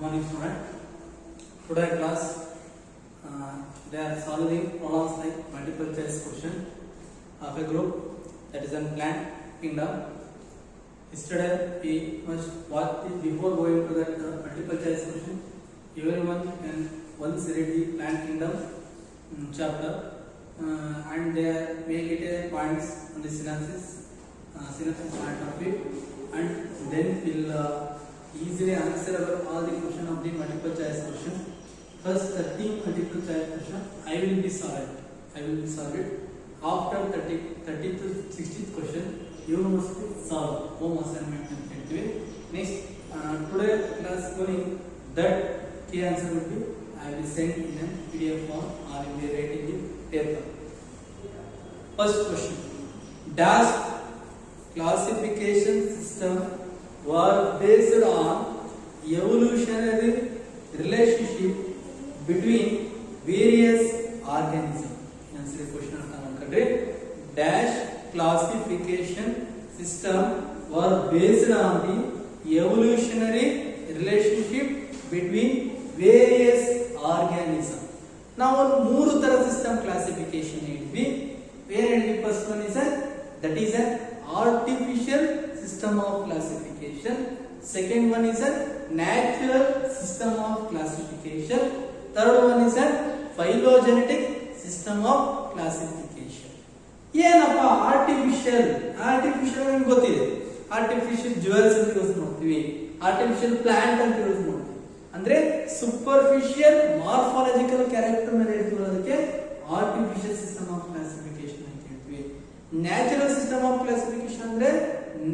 Morning student. Today class they are solving problems like multiple choice question of a group that is in plant kingdom. Yesterday we must watch this before going to that multiple choice question. Everyone can once read the plant kingdom chapter and they make it a points on the synopsis point of view, and then we'll easily answer all the question of the multiple choice question. First 30 multiple choice question I will be solved. After 30 to 60th question you must solve home assignment. Next today class going that key answer will be I will send in a PDF form or in the writing the paper. First question: dash classification system were based on evolutionary relationship between various organisms. Answer the question of dash classification system were based on the evolutionary relationship between various organisms. Now ಮೂರು ತರ system classification ಹೇಳಿದ್ವಿ. First one is that is an artificial system of classification. Second one is a natural system of classification. Third one is a phylogenetic system of classification. ಏನಪ್ಪ artificial ನಮಗೆ ಗೊತ್ತಿದೆ. Artificial jewels ಅಂತ use ಮಾಡ್ತೀವಿ, artificial plant ಅಂತ use ಮಾಡ್ತೀವಿ. ಅಂದ್ರೆ superficial morphological character ಮೇಲೆ ಇರೋದಕ್ಕೆ ಆರ್ಟಿಫಿಷಿಯಲ್ ಸಿಸ್ಟಮ್ ಆಫ್ ಕ್ಲಾಸಿಫಿಕೇಶನ್ ಅಂತ ಹೇಳ್ತೀವಿ. ನ್ಯಾಚುರಲ್ ಸಿಸ್ಟಮ್ ಆಫ್ ಕ್ಲಾಸಿಫಿಕೇಶನ್ ಅಂದ್ರೆ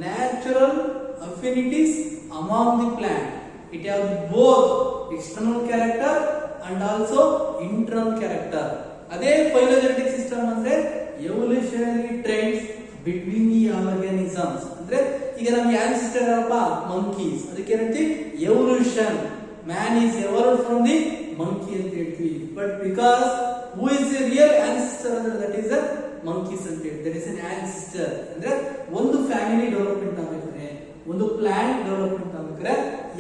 natural affinities among the plant. It has both external character and also internal character. Adhe phylogenetic system andre evolutionary trends between the organisms. Andre ಈಗ ನಮಗೆ ancestor ಅಪ್ಪ monkeys, ಅದಕ್ಕೆ ಏನಂತೀವಿ evolution. Man is evolved from the monkey ಅಂತ ಹೇಳ್ತೀವಿ. But because who is the real ancestor ಅಂದ್ರೆ that is the monkeys ಅಂತ ಹೇಳ್ತೀವಿ. That is an ancestor. ಅಂದ್ರೆ ಒಂದು ಫ್ಯಾಮಿಲಿ ಡೆವಲಪ್ಮೆಂಟ್ ಆಗಬೇಕಾದ್ರೆ, ಒಂದು ಪ್ಲಾಂಟ್ ಡೆವಲಪ್ಮೆಂಟ್ ಆಗಬೇಕಾದ್ರೆ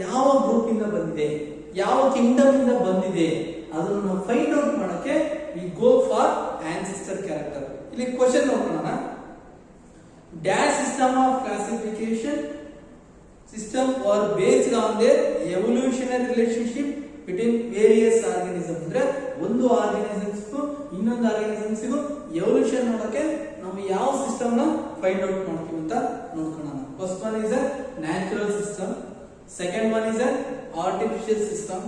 ಯಾವ ಗ್ರೂಪ್ ಇಂದ ಬಂದಿದೆ, ಯಾವ ಕಿಂಗ್ಡಮ್ ಇಂದ ಬಂದಿದೆ ಅದನ್ನು ನಾವು ಫೈಂಡ್ ಔಟ್ ಮಾಡಕ್ಕೆ we go for ancestor character. ಇಲ್ಲಿ ಕ್ವೆಶ್ಚನ್ ನೋಡೋಣ. Dash system of classification system are based on their evolutionary relationship between various organism. ಅಂದ್ರೆ ಒಂದು ಆರ್ಗನಿಸಮ್ಸ್ ಇನ್ನೊಂದು ಆರ್ಗನಿಸಮ್ಸ್ ಎವಲ್ಯೂಷನ್ ಮಾಡೋಕೆ ನಾವು ಯಾವ ಸಿಸ್ಟಮ್ ನ ಫೈಂಡ್ ಔಟ್ ಮಾಡ್ತೀವಿ ಅಂತ ನೋಡ್ಕೊಳ್ಳೋಣ. First one is a natural system, second one is a artificial system,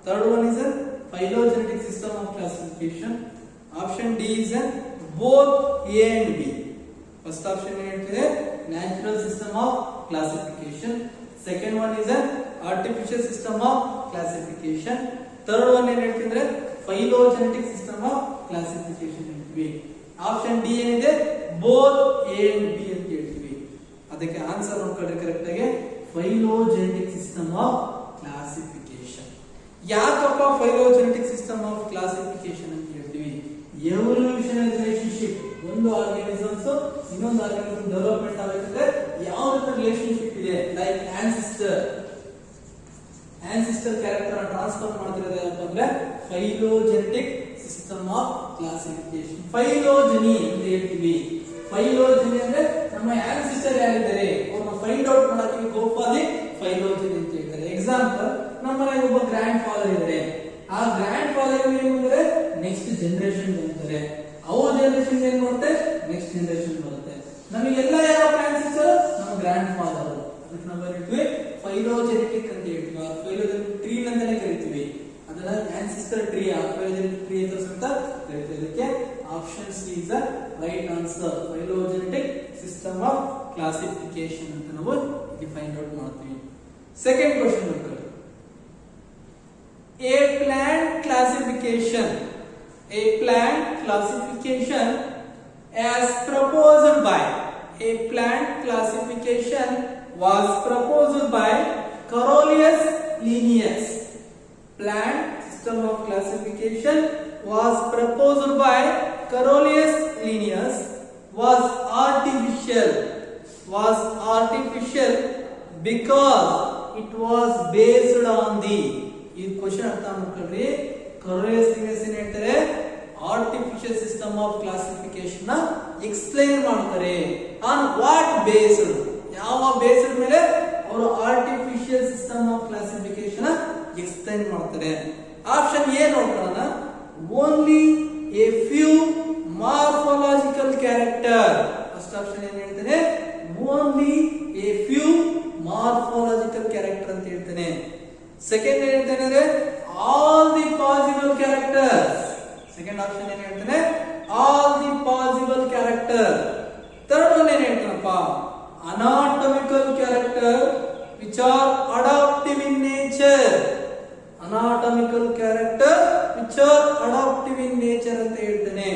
third one is a phylogenetic system of classification. Option D is a both A and B. First option is a natural system of classification, second one is a artificial system of classification, third one is a phylogenetic system of classification. Option D is a both A and B ಅಂತ ಹೇಳ್ತೀವಿ. ಅದಕ್ಕೆ answer ನೋಡ್ಕೊಳ್ಳಿ correct ಆಗಿ phylogenetic system of classification. ಯಾಕಪ್ಪ phylogenetic system of classification ಅಂತ ಹೇಳ್ತೀವಿ? Evolutionary relationship, ಒಂದು organisms ಇನ್ನೊಂದು ಆರ್ಗನಿಸಮ್ ಡೆವಲಪ್ಮೆಂಟ್ ಆಗಬೇಕಾದ್ರೆ ಯಾವ ರೀತಿ ರಿಲೇಶನ್ಶಿಪ್ ಇದೆ, ಲೈಕ್ ಆನ್ಸಿಸ್ಟರ್ ಕ್ಯಾರೆಕ್ಟರ್ ಟ್ರಾನ್ಸ್ಫರ್ ಮಾಡ್ತಿರೋದು ಏನಪ್ಪ ಅಂದ್ರೆ ಫೈಲೋಜೆನೆಟಿಕ್ ಸಿಸ್ಟಮ್ ಆಫ್ ಕ್ಲಾಸಿಫಿಕೇಶನ್. ಫೈಲೋಜನಿ ಅಂತ ಹೇಳ್ತೀವಿ. ಫೈಲೋಜನಿ ಅಂದ್ರೆ ನಮ್ಮ ಆನ್ಸಿಸ್ಟರ್ ಯಾರಿದ್ದಾರೆ ಅವ್ರನ್ನ ಫೈಂಡ್ ಔಟ್ ಮಾಡಕ್ಕೆ ಗೋ ಫಾರ್ ದಿ ಫೈಲೋಜನಿ ಅಂತ ಹೇಳ್ತಾರೆ. ಎಕ್ಸಾಂಪಲ್, ನಮ್ಮ ಮನೆಗೆ ಒಬ್ಬ ಗ್ರ್ಯಾಂಡ್ ಫಾದರ್ ಇದ್ದಾರೆ. ಆ ಗ್ರ್ಯಾಂಡ್ ಫಾದರ್ ಏನಂದ್ರೆ ನೆಕ್ಸ್ಟ್ ಜನರೇಷನ್ ಬಂತಾರೆ, ಅವ್ರ ಜನರೇಷನ್ ಏನ್ ಮಾಡುತ್ತೆ ನೆಕ್ಸ್ಟ್ ಜನರೇಷನ್ ಬರುತ್ತೆ. ನಮಗೆಲ್ಲ ಯಾವ ಆನ್ಸಿಸ್ಟರ್ ನಮ್ಮ ಗ್ರ್ಯಾಂಡ್ ಫಾದರ್. ಅದಕ್ಕೆ ನಾವು ಹೇಳ್ತೀವಿ ಫೈಲೋಜೆನೆಟಿಕ್ ಅಂತ ಹೇಳ್ತೀವಿ. ಆ ಫೈಲೋಜೆನೆಟಿಕ್ ಟ್ರೀ ಅಂತಾನೆ ಕರಿತೀವಿ. ಅದನ್ನ ಆನ್ಸಿಸ್ಟರ್ ಟ್ರೀ, ಫೈಲೋಜೆನೆಟಿಕ್ ಟ್ರೀ ಅಂತ ಕರಿತೀವಿ. ಅದಕ್ಕೆ option C is the right answer. Phylogenetic system of classification ಅಂತ ನಾವು ಇಲ್ಲಿ ಫೈಂಡ್ ಔಟ್ ಮಾಡ್ತೀವಿ. ಸೆಕೆಂಡ್ ಕ್ವೆಶ್ಚನ್ ನೋಡ್ಕೊಳ್ಳಿ. A plant classification as proposed by was proposed by Carolus Linnaeus. Plant system of classification was proposed by Carolus Linnaeus was artificial because it was based on the question ಅರ್ಥ ಮಾಡ್ಕೊಳ್ರಿ. ಕೊರೋಲಿಯಸ್ theories ಏನ್ ಹೇಳ್ತಾರೆ, artificial system of classification explain ಮಾಡ್ತಾರೆ. On what based, ಯಾವ based ಮೇಲೆ ಅವರು artificial system of classification explain ಮಾಡ್ತಾರೆ. Option A ನೋಡ್ಕೊಳ್ಳೋಣ. Only A few morphological character. First option ಏನ್ ಹೇಳ್ತಾನೆ, only A few morphological character ಅಂತ ಹೇಳ್ತಾನೆ. ಸೆಕೆಂಡ್ ಏನ್ ಹೇಳ್ತಾನೆ ಅಂದ್ರೆ all the possible characters. Second option ಏನ್ ಹೇಳ್ತಾನೆ, all the possible character. Third one ಏನ್ ಹೇಳ್ತಾನಪ್ಪ, anatomical character which are adaptive in nature. Anatomical character which are adaptive in nature ಅಂತ ಹೇಳ್ತಾನೆ.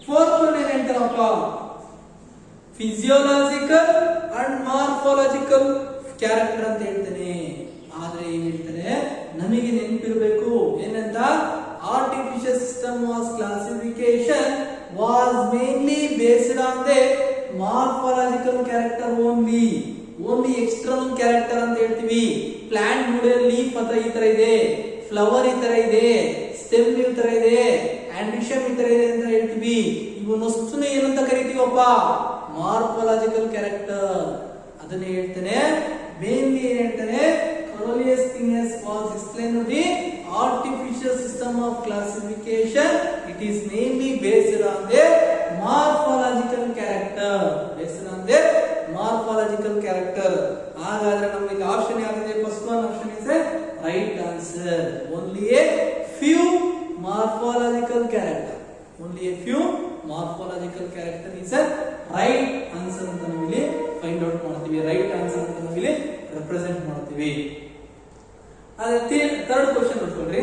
ಫೋರ್ತ್ ಒನ್ ಏನ್ ಹೇಳ್ತಾನಪ್ಪ, ಫಿಸಿಯೋಲಾಜಿಕಲ್ ಅಂಡ್ ಮಾರ್ಫಾಲಜಿಕಲ್ ಕ್ಯಾರೆಕ್ಟರ್ ಅಂತ ಹೇಳ್ತಾನೆ. ಆದ್ರೆ ಏನ್ ಹೇಳ್ತಾನೆ, ನಮಗೆ ನೆನಪಿರಬೇಕು ಏನಂತ, artificial system of classification was mainly based on the morphological character only. Only external character ಅಂತ ಹೇಳ್ತೀವಿ. ಪ್ಲಾಂಟ್ ನೋಡಿ, ಲೀಫ್ ಹತ್ರ ಈ ತರ ಇದೆ, ಫ್ಲವರ್ ಈ ತರ ಇದೆ, ಸ್ಟೆಮ್ ಈ ತರ ಇದೆ, ಆಂಬಿಷನ್ ಈ ತರ ಇದೆ ಅಂತ ಹೇಳ್ತೀವಿ. ಇವನೊಸ್ತುನೇ ಏನಂತ ಕರಿತೀವಪ್ಪ, ಮಾರ್ಫಾಲಜಿಕಲ್ ಕ್ಯಾರೆಕ್ಟರ್. ಅದನ್ನ ಹೇಳ್ತಾನೆ. ಮೇನ್ಲಿ ಏನ್ ಹೇಳ್ತಾನೆ, Carolus theories was explain the artificial system of classification. It is mainly based on the morphological character. Based on the morphological character. ಹಾಗಾದ್ರೆ ನಮಗೆ ಆಪ್ಷನ್ ಯಾವ್ದಿದೆ, first one option is right answer. Only a few morphological character. Only a few morphological character is a right answer ಅಂತ ನಾವು ಇಲ್ಲಿ find out ಮಾಡ್ತೀವಿ. Right answer ಅಂತ ನಾವು ಇಲ್ಲಿ ರೆಪ್ರೆಸೆಂಟ್ ಮಾಡ್ತೀವಿ. ಅದೇ ಥರ್ಡ್ ಕ್ವಶನ್ ನೋಡ್ಕೊಳ್ರಿ.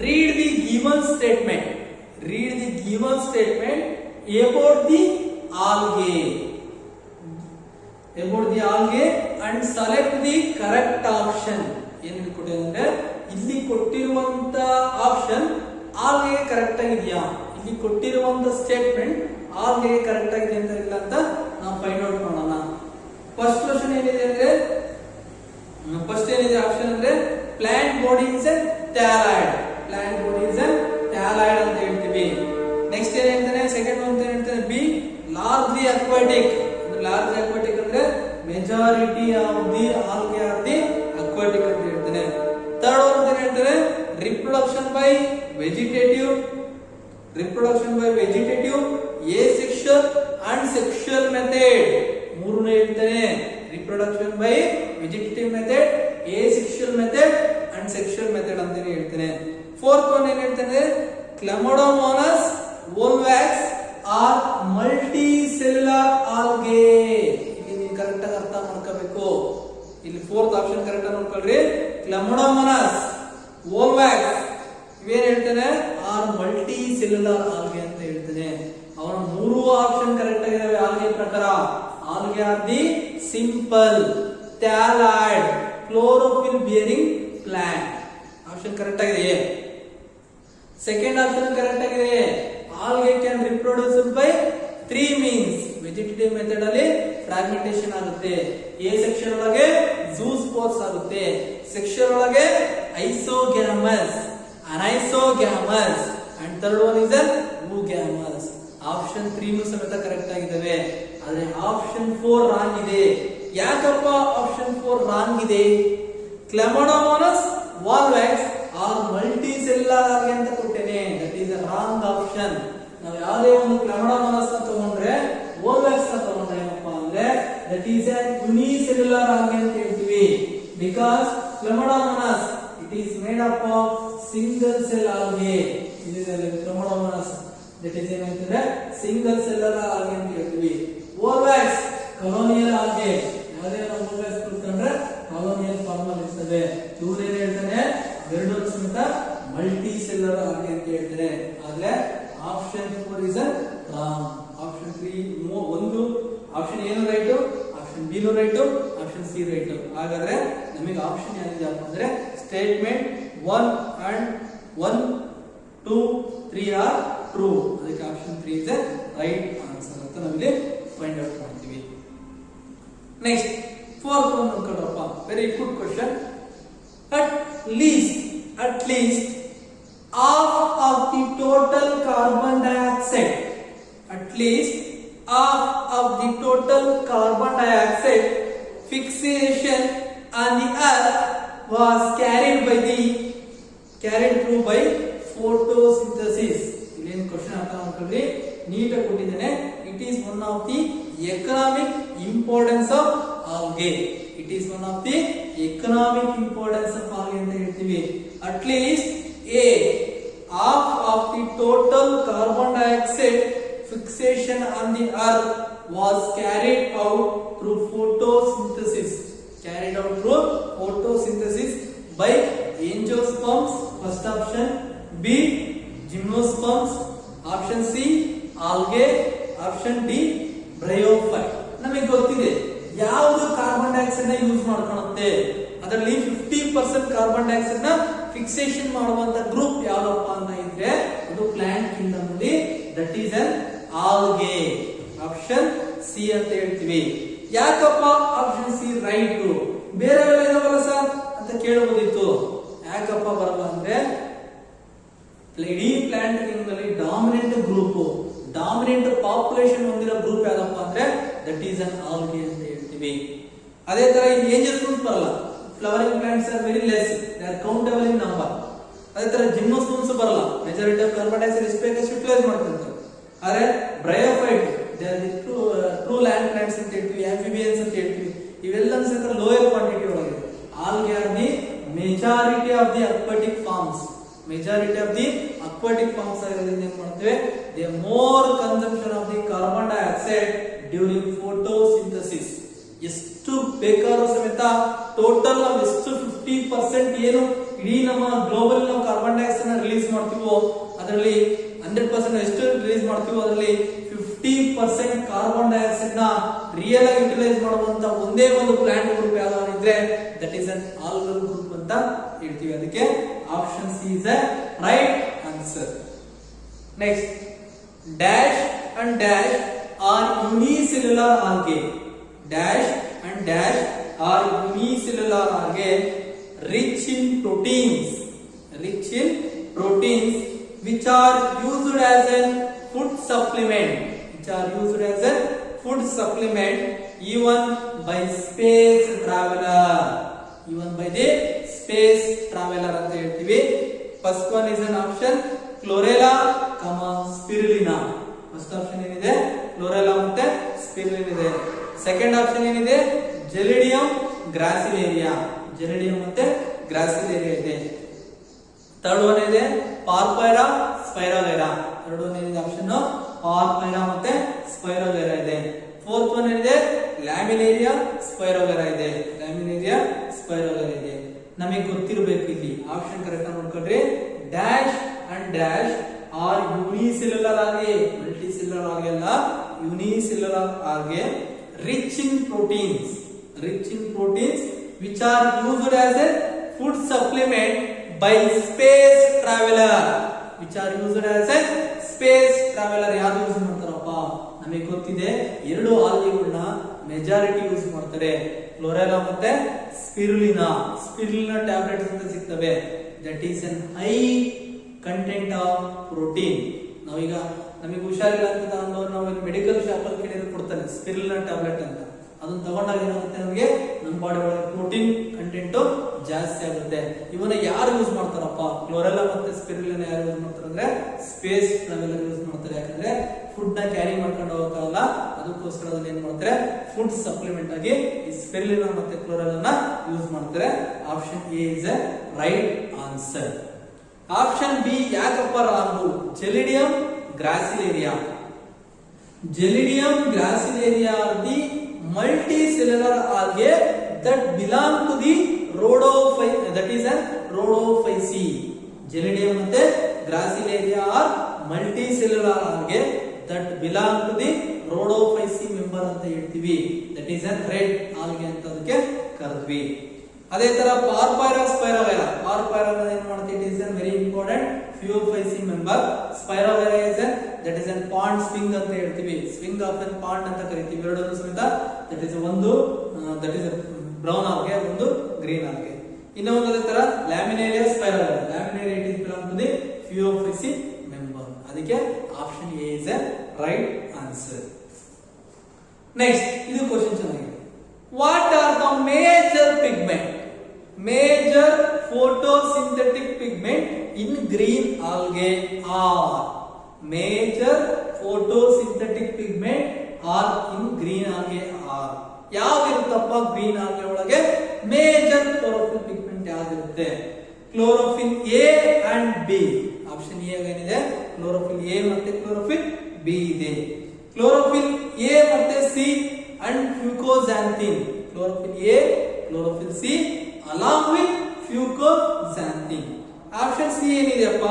Read the given statement. Read the given statement about the algae. About the algae and select the correct option. ಏನ್ ಕೊಟ್ಟಿದೆ ಅಂದ್ರೆ, ಇಲ್ಲಿ ಕೊಟ್ಟಿರುವಂತ ಆಪ್ಷನ್ ಆಲ್ಗೆ ಕರೆಕ್ಟ್ ಆಗಿದೆಯಾ, ಇಲ್ಲಿ ಕೊಟ್ಟಿರುವಂತ ಸ್ಟೇಟ್ಮೆಂಟ್ ಆಲ್ಗೆ ಕರೆಕ್ಟ್ ಆಗಿದೆ ಅಂತ ಇಲ್ಲ ಅಂತ ನಾವು ಫೈಂಡ್ ಔಟ್ ಮಾಡೋಣ. ಫಸ್ಟ್ ಕ್ವಶನ್ ಏನಿದೆ ಅಂದ್ರೆ, ಫಸ್ಟ್ ಏನಿದೆ ಆಪ್ಷನ್ ಅಂದ್ರೆ plant body is a thalloid. Plant body is a thalloid ಅಂತ ಹೇಳ್ತೀವಿ. ನೆಕ್ಸ್ಟ್ ಏನ್ ಹೇಳ್ತಾನೆ, ಸೆಕೆಂಡ್ ಅಂತ ಹೇಳ್ತಾನೆ B largely aquatic. Large aquatic ಅಂದ್ರೆ majority of the algae are the aquatic ಅಂತ ಹೇಳ್ತಾನೆ. ಥರ್ಡ್ ಅಂತ ಏನ್ ಹೇಳ್ತಾನೆ, reproduction by vegetative. Reproduction by vegetative, asexual and sexual method. ಮೂರನೇ ಹೇಳ್ತಾನೆ, reproduction by vegetative method, asexual method and sexual method ಅಂತ ಹೇಳ್ತಾನೆ. ಫೋರ್ತ್ ಒನ್ ಏನ್ ಹೇಳ್ತಾನೆ, ಕ್ಲಮೈಡೋಮೋನಾಸ್, ವೋಲ್ವ್ಯಾಕ್ಸ್ ಆರ್ ಮಲ್ಟಿಸೆಲ್ಯುಲರ್ ಆಲ್ಗೆ. ಇಲ್ಲಿ ನೀವು ಕರೆಕ್ಟ್ ಆಗಿ ಅರ್ಥ ಮಾಡ್ಕೋಬೇಕು. ಇಲ್ಲಿ ಫೋರ್ತ್ ಆಪ್ಷನ್ ಕರೆಕ್ಟ್ ಆಗಿ ನೋಡ್ಕೊಳ್ರಿ. ಕ್ಲಮೈಡೋಮೋನಾಸ್, ವೋಲ್ವ್ಯಾಕ್ಸ್ ಇವೇನ್ ಹೇಳ್ತಾನೆ, ಆರ್ ಮಲ್ಟಿಸೆಲ್ಯುಲರ್ ಆಲ್ಗೆ ಅಂತ ಹೇಳ್ತಾನೆ. ಅವನ ಮೂರು ಆಪ್ಷನ್ ಕರೆಕ್ಟ್ ಆಗಿದಾವೆ ಆಲ್ಗೆ ಪ್ರಕಾರ. Algae are the simple, thalloid, chlorophyll bearing plant. Option correct ಆಗಿದೆ. ಸೆಕೆಂಡ್ ಆಪ್ಷನ್ ಕರೆಕ್ಟ್ ಆಗಿದೆ. Algae can reproduce by 3 means. Vegetative method ಅಲ್ಲಿ ಫ್ರಾಗ್ಮೆಂಟೇಶನ್ ಆಗುತ್ತೆ. ಎ ಸೆಕ್ಷನ್ ಒಳಗೆ ಝೂಸ್ಪೋರ್ಸ್ ಆಗುತ್ತೆ, ಸೆಕ್ಷನ್ ಒಳಗೆ isogamous, anisogamous and third one is oogamous. Option 3 ಸಮೇತ correct ಆಗಿದಾವೆ. ಆದ್ರೆ ಆಪ್ಷನ್ 4 ರಾಂಗ್ ಇದೆ. ಯಾಕಪ್ಪ ಆಪ್ಷನ್ 4 ರಾಂಗ್ ಇದೆ? Chlamydomonas, volvox are multicellular algae ಅಂತ ಕೊಟ್ಟೇನೆ. That is a wrong option. ನಾವು ಯಾವುದೇ ಒಂದು ಕ್ಲಮೈಡೋಮೋನಾಸ್ ನ ತಗೊಂಡ್ರೆ, ವೋಲ್ವ್ಯಾಕ್ಸ್ ನ ತಗೊಂಡ್ರೆ ಏನಪ್ಪ ಅಂದ್ರೆ that is a unicellular algae ಅಂತ ಹೇಳ್ತೀವಿ. Because chlamydomonas it is made up of single cell algae. ಇದರಲ್ಲಿ ಕ್ಲಮೈಡೋಮೋನಾಸ್ ದಟ್ ಈಸ್ ಏನಂತಂದ್ರೆ ಸಿಂಗಲ್ ಸೆಲ್ಯುಲರ್ ಆಲ್ಗೆ ಅಂತ ಹೇಳ್ತೀವಿ. Volvox colonial algae. ಯಾವುದೇ ನಾವು ವೋಲ್ವ್ಯಾಕ್ಸ್ ಕುತ್ಕೊಂಡ್ರೆ ಕಾಲೋನಿಯಲ್ ಫಾರ್ಮ್ ಅಲ್ಲಿ ಇರ್ತದೆ. ಇವ್ರು ಏನ್ ಹೇಳ್ತಾನೆ, ಎರಡು ಸಮೇತ ಮಲ್ಟಿ ಸೆಲ್ಯುಲರ್ ಆಲ್ಗೆ ಅಂತ ಹೇಳ್ತಾರೆ. ಆದ್ರೆ ಆಪ್ಷನ್ 4 ಇಸ್ ರಾಂಗ್. ಆಪ್ಷನ್ 3 ಒಂದು ಆಪ್ಷನ್ ಏನು ರೈಟ್, ಆಪ್ಷನ್ ಬಿ ನು ರೈಟ್, ಆಪ್ಷನ್ ಸಿ ರೈಟ್. ಹಾಗಾದ್ರೆ ನಮಗೆ ಆಪ್ಷನ್ ಯಾವ್ದಿದೆಯಪ್ಪ ಅಂದ್ರೆ ಸ್ಟೇಟ್ಮೆಂಟ್ 1 and 1, 2, 3 ಆರ್ ಟ್ರೂ. ಅದಕ್ಕೆ ಆಪ್ಷನ್ 3 ಇಸ್ ರೈಟ್ ಆನ್ಸರ್ ಅಂತ ನಾವಿಲ್ಲಿ ಫೈಂಡ್ ಔಟ್ ಮಾಡ್ತೀವಿ. ನೆಕ್ಸ್ಟ್ ಫೋರ್ತ್ ಒನ್ ನೋಡ್ಕೊಳ್ರಪ್ಪ. Very good question. At least at least half of the total carbon dioxide. At least half of the total carbon dioxide fixation on the earth was carried through by photosynthesis. Illen question artha ಮಾಡ್ಕೊಳ್ಳಿ, neat ಆಗಿ ಕೊಟ್ಟಿದ್ದೇನೆ. It is one of the economic importance of algae. It is one of the economic importance of algae ಅಂತ ಹೇಳ್ತೀವಿ. At least half of the total carbon dioxide fixation on the earth was carried out through photosynthesis. Carried out through photosynthesis by angiosperms, first option. B, gymnosperms. Option C, algae. Option D, bryophyte. ನಮಗೆ ಗೊತ್ತಿದೆ ಯಾವುದು carbon dioxide ನ use ಮಾಡ್ಕೊಳ್ಳುತ್ತೆ. ಅದರಲ್ಲಿ 50% carbon dioxide ನ fixation ಮಾಡುವಂತ group ಯಾವ್ದಪ್ಪ ಅಂತ ಇದ್ರೆ ಅದು ಪ್ಲಾಂಟ್ ಕಿಂಗ್ಡಮ್ ಅಲ್ಲಿ, that is an algae. Option C ಅಂತ ಹೇಳ್ತೀವಿ. ಯಾಕಪ್ಪ ಆಪ್ಷನ್ ಸಿ ರೈಟ್? ಬೇರೆ ಇದಾವಲ್ಲ ಸರ್ ಅಂತ ಕೇಳಬಹುದಿತ್ತು. ಯಾಕಪ್ಪ ಬರಲ್ಲ ಅಂದ್ರೆ ಇಡೀ ಪ್ಲಾಂಟ್ ಕಿಂಗ್ಡಮ್ ಅಲ್ಲಿ ಡಾಮಿನೆಂಟ್ ಪಾಪ್ಯುಲೇಷನ್ ಹೊಂದಿರೋ ಗ್ರೂಪ್ ಯಾವ್ದಪ್ಪ ಅಂದ್ರೆ ದಟ್ ಈಸ್ ಅನ್ ಆಲ್ಗೆ ಅಂತ ಹೇಳ್ತೀವಿ. ಅದೇ ತರ ಏಂಜಲ್ ಫ್ರೂಟ್ಸ್ ಬರಲ್ಲ. Flowering plants are very less, they are countable in number. ಅದೇ ತರ ಜಿಮ್ನೋಸ್ಪರ್ಮ್ಸ್ ಬರಲ್ಲ. ಮೆಜಾರಿಟಿ ಆಫ್ ಕಾರ್ಬನ್ ಡೈಆಕ್ಸೈಡ್ ಎಷ್ಟು ಬೇಕಷ್ಟು ಯುಟಿಲೈಸ್ ಮಾಡ್ತಾರೆ. ಆದ್ರೆ bryophyte, they are the true land plants ಅಂತ ಹೇಳ್ತೀವಿ, ಆಂಫಿಬಿಯನ್ಸ್ ಅಂತ ಹೇಳ್ತೀವಿ. ಇವೆಲ್ಲ ಸಹಿತ ಲೋಯರ್ ಕ್ವಾಂಟಿಟಿ ಒಳಗೆ. Algae are the majority of the aquatic forms. Majority of the aquatic forms ಆಗಿರೋದ್ರಿಂದ ಏನ್ ಮಾಡ್ತೇವೆ, they more consumption of the carbon dioxide during photosynthesis. ಎಷ್ಟು ಬೇಕಾದ್ರೂ ಸಮೇತ ಟೋಟಲ್ ನಾವು ಎಷ್ಟು 50% ಏನು ಇಡೀ ನಮ್ಮ ಗ್ಲೋಬಲ್ ನಾವು ಕಾರ್ಬನ್ ಡೈಆಕ್ಸೈಡ್ ನ ರಿಲೀಸ್ ಮಾಡ್ತೀವೋ ಅದರಲ್ಲಿ 100% ಎಷ್ಟು ರಿಲೀಸ್ ಮಾಡ್ತೀವೋ ಅದರಲ್ಲಿ 50% ಕಾರ್ಬನ್ ಡೈಆಕ್ಸೈಡ್ ನ ರಿಯಲ್ ಆಗಿ ಯುಟಿಲೈಸ್ ಮಾಡುವಂತ ಒಂದೇ ಒಂದು ಪ್ಲಾಂಟ್ ಗ್ರೂಪ್ ಯಾವ್ದಾದ್ರು ಇದ್ರೆ that is an algal group ಅಂತ ಹೇಳ್ತೀವಿ. ಅದಕ್ಕೆ option C is a right answer. Next, dash and dash are unicellular algae. Dash and dash are unicellular algae rich in proteins which are used as a food supplement, even by space traveler, ಅಂತ ಹೇಳ್ತೀವಿ. First one is an option chlorella, spirulina. First option ಏನಿದೆ chlorella ಮತ್ತೆ ಸ್ಪಿರುಲಿನ್ ಇದೆ. Second option ಏನಿದೆ ಜೆಲಿಡಿಯಂ ಗ್ರಾಸಿಲೇರಿಯಾ ಮತ್ತೆ ಗ್ರಾಸಿಲೇರಿಯಾ ಇದೆ. Third one ಇದೆ ಪಾರ್ಪೈರಾ spirogyra. Third one ಏನಿದೆ ಆಪ್ಷನ್ ಪಾರ್ಪೈರಾ ಮತ್ತೆ ಸ್ಪೈರೋಗೈರಾ ಇದೆ. ಫೋರ್ತ್ ಒನ್ ಏನಿದೆ ಲ್ಯಾಮಿನೇರಿಯಾ ಸ್ಪೈರೋಗೈರಾ ಇದೆ. ನಮಗೆ ಗೊತ್ತಿರಬೇಕು ಇಲ್ಲಿ ಆಪ್ಷನ್ ಕರೆಕ್ಟ್ ಆಗಿ ನೋಡ್ಕೊಂಡ್ರಿ. Dash and dash are unicellular algae, multicellular algae ಅಲ್ಲ, unicellular algae rich in proteins which are used as a food supplement by space traveler. ಯಾರು ಯೂಸ್ ಮಾಡ್ತಾರಪ್ಪ? ನಮಗೆ ಗೊತ್ತಿದೆ ಎರಡು ಆಲ್ಗೆಗಳನ್ನ ಮೆಜಾರಿಟಿ ಯೂಸ್ ಮಾಡ್ತಾರೆ, ಕ್ಲೋರೆಲಾ ಮತ್ತೆ ಸ್ಪಿರುಲಿನಾ ಟ್ಯಾಬ್ಲೆಟ್ಸ್ ಅಂತ ಸಿಗ್ತವೆ. That is an high content of protein. ನಾವೀಗ ನಮಗೆ ಹುಷಾರಿಲ್ಲ ಅಂತ ನಾವು ಮೆಡಿಕಲ್ ಶಾಪ್ ಅಲ್ಲಿ ಕೇಳಿದ್ರೆ ಕೊಡ್ತಾನೆ ಸ್ಪಿರುಲಿನಾ ಟ್ಯಾಬ್ಲೆಟ್ ಅಂತ. ಅದನ್ನ ತಗೊಂಡಾಗ ಏನಾಗುತ್ತೆ, ನಮಗೆ ನಮ್ಮ ಬಾಡಿ ಒಳಗೆ ಪ್ರೋಟೀನ್ ಕಂಟೆಂಟ್ ಜಾಸ್ತಿ ಆಗುತ್ತೆ. ಇವನ್ನ ಯಾರು ಯೂಸ್ ಮಾಡ್ತಾರಪ್ಪ? ಕ್ಲೋರೆಲಾ ಮತ್ತೆ ಸ್ಪಿರುಲಿನಾ ಯಾರು ಯೂಸ್ ಮಾಡ್ತಾರೆ ಅಂದ್ರೆ ಸ್ಪೇಸ್ ಟ್ರಾವೆಲರ್ ಯೂಸ್ ಮಾಡ್ತಾರೆ. ಯಾಕಂದ್ರೆ ಫುಡ್ ನ ಕ್ಯಾರಿ ಮಾಡ್ಕೊಂಡು ಹೋಗಲ್ಲ, ಅದಕ್ಕೋಸ್ಕರ ಅದನ್ನ ಏನ್ ಮಾಡ್ತಾರೆ ಫುಡ್ ಸಪ್ಲಿಮೆಂಟ್ ಆಗಿ ಈ ಸ್ಪಿರುಲಿನಾ ಮತ್ತೆ ಕ್ಲೋರೆಲಾ ಯೂಸ್ ಮಾಡ್ತಾರೆ. Option A is a right answer. Option B ಯಾಕಪ್ಪ wrong? Gelidium gracilaria are the multicellular algae that belong to the rhodophyceae, that is a rhodophyceae. Gelidium ಮತ್ತೆ ಗ್ರಾಸಿಲೇರಿಯಾ are multicellular algae that belong to the rhodophyceae member ಅಂತ ಹೇಳ್ತೀವಿ. That is a red algae ಅಂತ ಅದಕ್ಕೆ ಕರೆದ್ವಿ. ಅದೇ ತರ ಪಾರ್ಪೈರಾ spirogyra ಏನ್ ಮಾಡುತ್ತೆ? It is a very important Phaeophyceae member. Spirogyra is that is a pond swing ಅಂತ ಹೇಳ್ತೀವಿ. Swing of a pond ಅಂತ ಕರಿತೀವಿ. ಎರಡನ್ನೂ ಸಮೇತ that is ಒಂದು that is a brown algae, ಒಂದು green algae. ಇನ್ನೊಂದು ಅದೇ ತರ laminaria spirogyra a right answer. Next ಇದು ಕ್ವಶನ್ ಚೆನ್ನಾಗಿದೆ. What are the major pigment, major photosynthetic pigment in green algae are? Major photosynthetic pigment are in green algae are. ಯಾವಿರುತ್ತಪ್ಪ green algae ಒಳಗೆ major chlorophyll pigment ಯಾವಿರುತ್ತೆ? Chlorophyll A and B. Option A ಏನಿದೆ? Chlorophyll A ಮತ್ತೆ chlorophyll B ಇದೆ. Chlorophyll A ಮತ್ತೆ C and fucoxanthin. Chlorophyll A, chlorophyll C along with fucoxanthin. Option C ಏನಿದೆಯಪ್ಪ?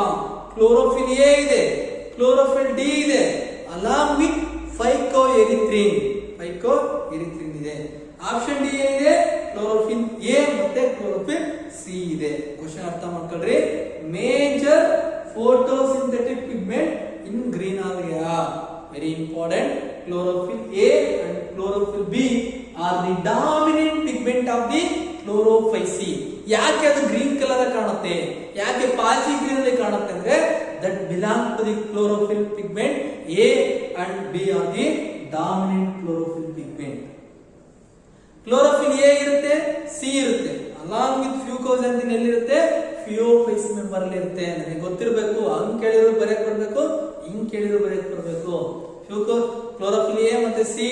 Chlorophyll A ಇದೆ, chlorophyll D ಇದೆ, along with phycoerythrin. Phycoerythrin ಇದೆ. Option D ಏನಿದೆ? Chlorophyll A ಮತ್ತೆ ಕ್ಲೋರೋಫಿಲ್ ಸಿ ಇದೆ. ಕ್ವಶನ್ ಅರ್ಥ ಮಾಡ್ಕೊಳ್ರಿ. Major photosynthetic pigment in green algae R, very important, chlorophyll A and chlorophyll B are the dominant pigment of the Chlorophyceae. ಯಾಕೆ ಅದು green colour ಕಾಣುತ್ತೆ? ಯಾಕೆ ಪಾಚಿ ಗ್ರೀನ್ ಅಲ್ಲಿ ಕಾಣುತ್ತೆ ಅಂದ್ರೆ that belong to the chlorophyll pigment A and B are the dominant chlorophyll pigment. Chlorophyll A ಇರುತ್ತೆ, C ಇರುತ್ತೆ, ಅಲಾಂಗ್ ವಿತ್ ಫ್ಯೂಕೋಜಾಂಥಿನ್ ಎಲ್ಲಿರುತ್ತೆ? ಫಿಯೋಫೈಸಿ ಮೆಂಬರ್ ಅಲ್ಲಿ ಇರುತ್ತೆ. ನನಗೆ ಗೊತ್ತಿರಬೇಕು, ಹಂಗ್ ಕೇಳಿದ್ರು ಬರೆಯಕ್ ಬರ್ಬೇಕು, ಹಿಂಗ್ ಕೇಳಿದ್ರು ಬರೆಯಕ್ ಬರ್ಬೇಕು. ಕ್ಲೋರೋಫಿಲ್ ಎ ಮತ್ತೆ C